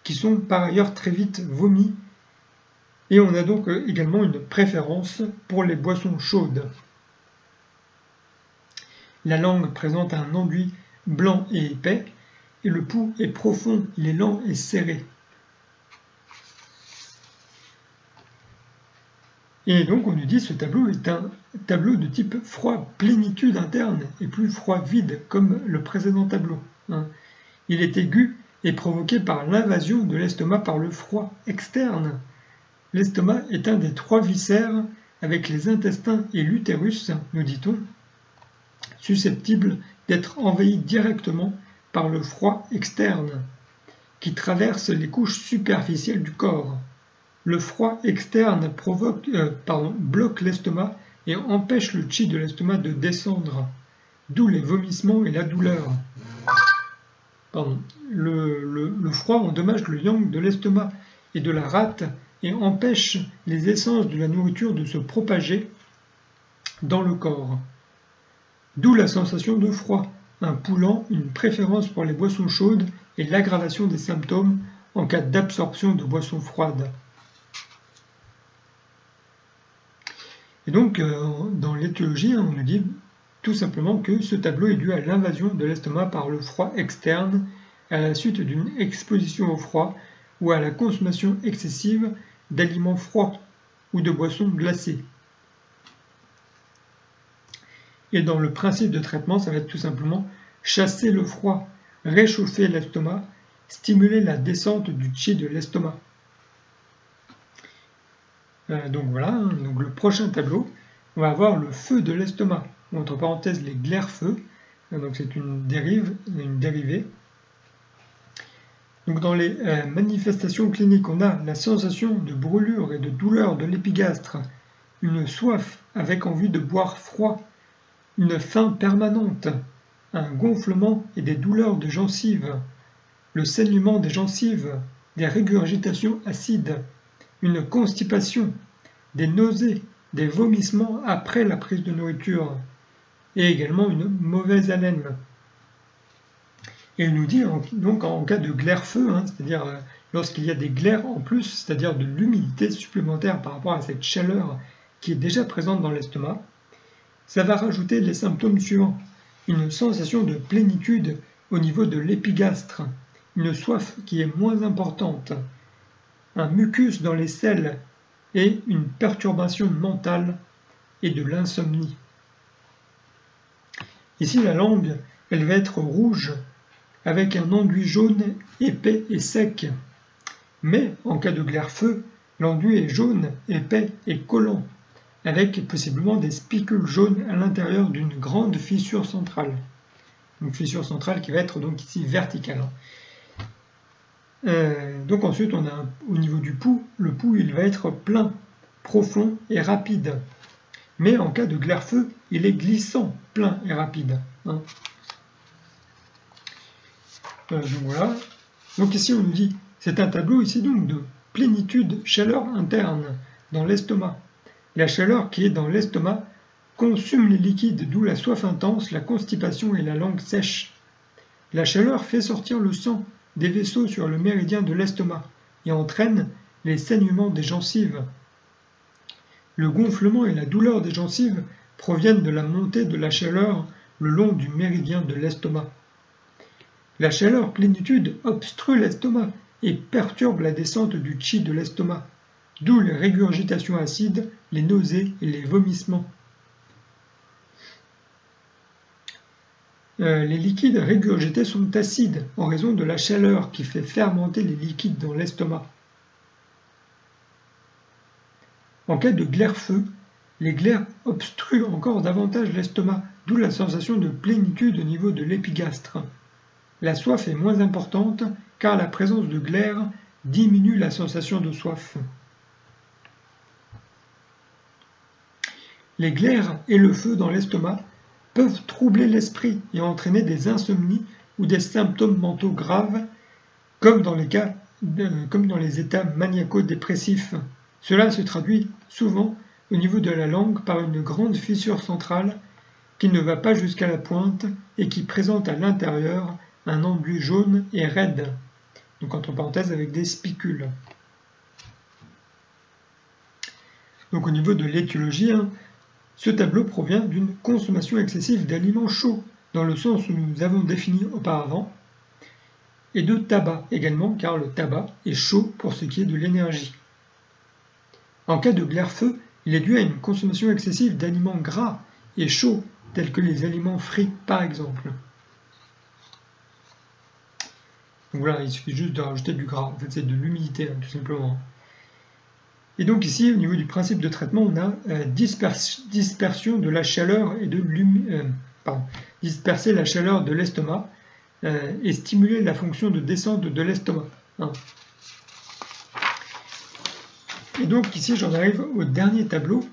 qui sont par ailleurs très vite vomies, et on a donc également une préférence pour les boissons chaudes. La langue présente un enduit blanc et épais, et le pouls est profond, il est lent et serré. Et donc on nous dit que ce tableau est un tableau de type froid plénitude interne et plus froid vide comme le précédent tableau. Il est aigu et provoqué par l'invasion de l'estomac par le froid externe. L'estomac est un des trois viscères avec les intestins et l'utérus, nous dit-on, susceptibles d'être envahis directement par le froid externe qui traverse les couches superficielles du corps. Le froid externe bloque l'estomac et empêche le qi de l'estomac de descendre, d'où les vomissements et la douleur. Le froid endommage le yang de l'estomac et de la rate et empêche les essences de la nourriture de se propager dans le corps. D'où la sensation de froid, un pouls lent, une préférence pour les boissons chaudes et l'aggravation des symptômes en cas d'absorption de boissons froides. Et donc, dans l'étiologie, on nous dit tout simplement que ce tableau est dû à l'invasion de l'estomac par le froid externe, à la suite d'une exposition au froid ou à la consommation excessive d'aliments froids ou de boissons glacées. Et dans le principe de traitement, ça va être tout simplement chasser le froid, réchauffer l'estomac, stimuler la descente du qi de l'estomac. Donc voilà, donc le prochain tableau, on va avoir le feu de l'estomac, entre parenthèses les glaires-feux, donc c'est une dérivée. Donc dans les manifestations cliniques, on a la sensation de brûlure et de douleur de l'épigastre, une soif avec envie de boire froid, une faim permanente, un gonflement et des douleurs de gencives, le saignement des gencives, des régurgitations acides, une constipation, des nausées, des vomissements après la prise de nourriture, et également une mauvaise haleine. Et il nous dit donc en cas de glaire-feu, c'est-à-dire lorsqu'il y a des glaires en plus, c'est-à-dire de l'humidité supplémentaire par rapport à cette chaleur qui est déjà présente dans l'estomac, ça va rajouter les symptômes suivants. Une sensation de plénitude au niveau de l'épigastre, une soif qui est moins importante, un mucus dans les selles et une perturbation mentale et de l'insomnie. Ici, la langue, elle va être rouge avec un enduit jaune épais et sec. Mais en cas de glaire-feu, l'enduit est jaune, épais et collant, avec possiblement des spicules jaunes à l'intérieur d'une grande fissure centrale. Une fissure centrale qui va être donc ici verticale. Donc ensuite on a au niveau du pouls, le pouls il va être plein, profond et rapide. Mais en cas de glaire-feu, il est glissant, plein et rapide. Donc voilà. Donc ici on nous dit, c'est un tableau ici donc de plénitude, chaleur interne dans l'estomac. La chaleur qui est dans l'estomac consume les liquides, d'où la soif intense, la constipation et la langue sèche. La chaleur fait sortir le sang des vaisseaux sur le méridien de l'estomac et entraîne les saignements des gencives. Le gonflement et la douleur des gencives proviennent de la montée de la chaleur le long du méridien de l'estomac. La chaleur plénitude obstrue l'estomac et perturbe la descente du chi de l'estomac, d'où les régurgitations acides, les nausées et les vomissements. Les liquides régurgités sont acides en raison de la chaleur qui fait fermenter les liquides dans l'estomac. En cas de glaire-feu, les glaires obstruent encore davantage l'estomac, d'où la sensation de plénitude au niveau de l'épigastre. La soif est moins importante car la présence de glaire diminue la sensation de soif. Les glaires et le feu dans l'estomac peuvent troubler l'esprit et entraîner des insomnies ou des symptômes mentaux graves, comme dans les états maniaco-dépressifs. Cela se traduit souvent au niveau de la langue par une grande fissure centrale qui ne va pas jusqu'à la pointe et qui présente à l'intérieur un enduit jaune et raide, donc entre parenthèses avec des spicules. Donc au niveau de l'étiologie, ce tableau provient d'une consommation excessive d'aliments chauds, dans le sens où nous avons défini auparavant, et de tabac également, car le tabac est chaud pour ce qui est de l'énergie. En cas de glaire-feu, il est dû à une consommation excessive d'aliments gras et chauds, tels que les aliments frits par exemple. Donc voilà, il suffit juste de rajouter du gras, en fait c'est de l'humidité tout simplement. Et donc ici, au niveau du principe de traitement, on a dispersion de la chaleur et de disperser la chaleur de l'estomac et stimuler la fonction de descente de l'estomac. Et donc ici, j'en arrive au dernier tableau,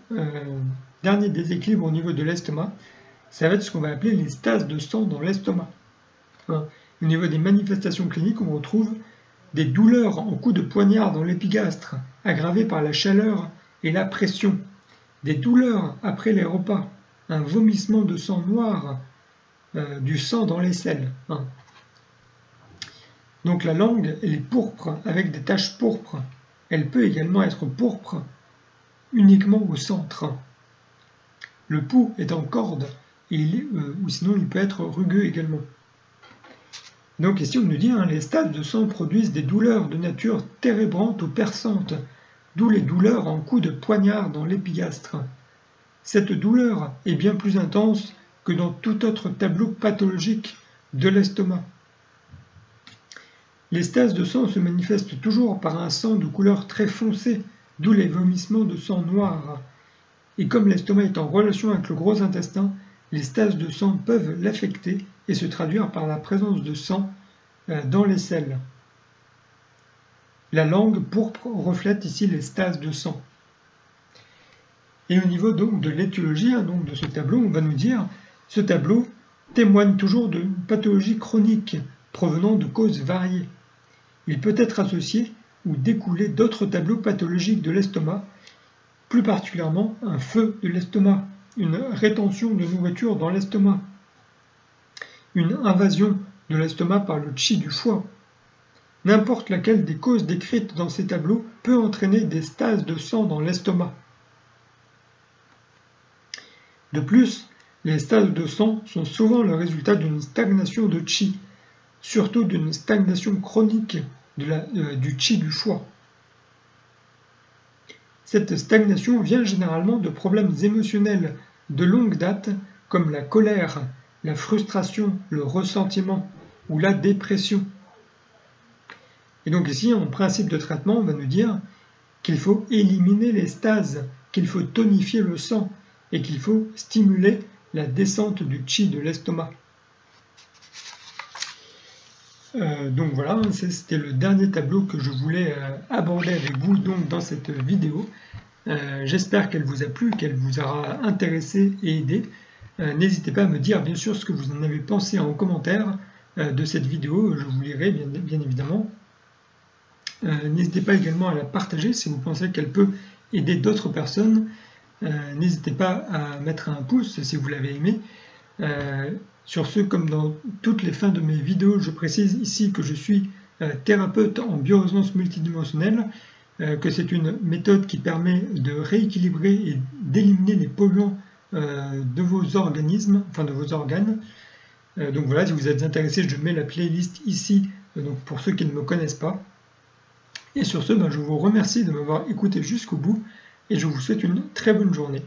dernier déséquilibre au niveau de l'estomac. Ça va être ce qu'on va appeler les stases de sang dans l'estomac. Au niveau des manifestations cliniques, on retrouve des douleurs en coups de poignard dans l'épigastre, aggravées par la chaleur et la pression, des douleurs après les repas, un vomissement de sang noir, du sang dans les selles. Donc la langue, elle est pourpre avec des taches pourpres. Elle peut également être pourpre uniquement au centre. Le pouls est en corde, ou sinon il peut être rugueux également. Donc ici on nous dit, les stades de sang produisent des douleurs de nature térébrante ou perçante, d'où les douleurs en coups de poignard dans l'épigastre. Cette douleur est bien plus intense que dans tout autre tableau pathologique de l'estomac. Les stases de sang se manifestent toujours par un sang de couleur très foncée, d'où les vomissements de sang noir. Et comme l'estomac est en relation avec le gros intestin, les stases de sang peuvent l'affecter et se traduire par la présence de sang dans les selles. La langue pourpre reflète ici les stases de sang. Et au niveau donc de l'étiologie donc de ce tableau, on va nous dire ce tableau témoigne toujours d'une pathologie chronique provenant de causes variées. Il peut être associé ou découler d'autres tableaux pathologiques de l'estomac, plus particulièrement un feu de l'estomac, une rétention de nourriture dans l'estomac, une invasion de l'estomac par le chi du foie. N'importe laquelle des causes décrites dans ces tableaux peut entraîner des stases de sang dans l'estomac. De plus, les stases de sang sont souvent le résultat d'une stagnation de chi, surtout d'une stagnation chronique du chi du foie. Cette stagnation vient généralement de problèmes émotionnels de longue date comme la colère, la frustration, le ressentiment ou la dépression. Et donc ici, en principe de traitement, on va nous dire qu'il faut éliminer les stases, qu'il faut tonifier le sang et qu'il faut stimuler la descente du chi de l'estomac. Donc voilà, c'était le dernier tableau que je voulais aborder avec vous donc, dans cette vidéo. J'espère qu'elle vous a plu, qu'elle vous aura intéressé et aidé. N'hésitez pas à me dire bien sûr ce que vous en avez pensé en commentaire de cette vidéo, je vous lirai bien évidemment. N'hésitez pas également à la partager si vous pensez qu'elle peut aider d'autres personnes. N'hésitez pas à mettre un pouce si vous l'avez aimé. Sur ce, comme dans toutes les fins de mes vidéos, je précise ici que je suis thérapeute en biorésonance multidimensionnelle, que c'est une méthode qui permet de rééquilibrer et d'éliminer les polluants de vos organismes, enfin de vos organes. Donc voilà, si vous êtes intéressé, je mets la playlist ici, donc pour ceux qui ne me connaissent pas. Et sur ce, je vous remercie de m'avoir écouté jusqu'au bout et je vous souhaite une très bonne journée.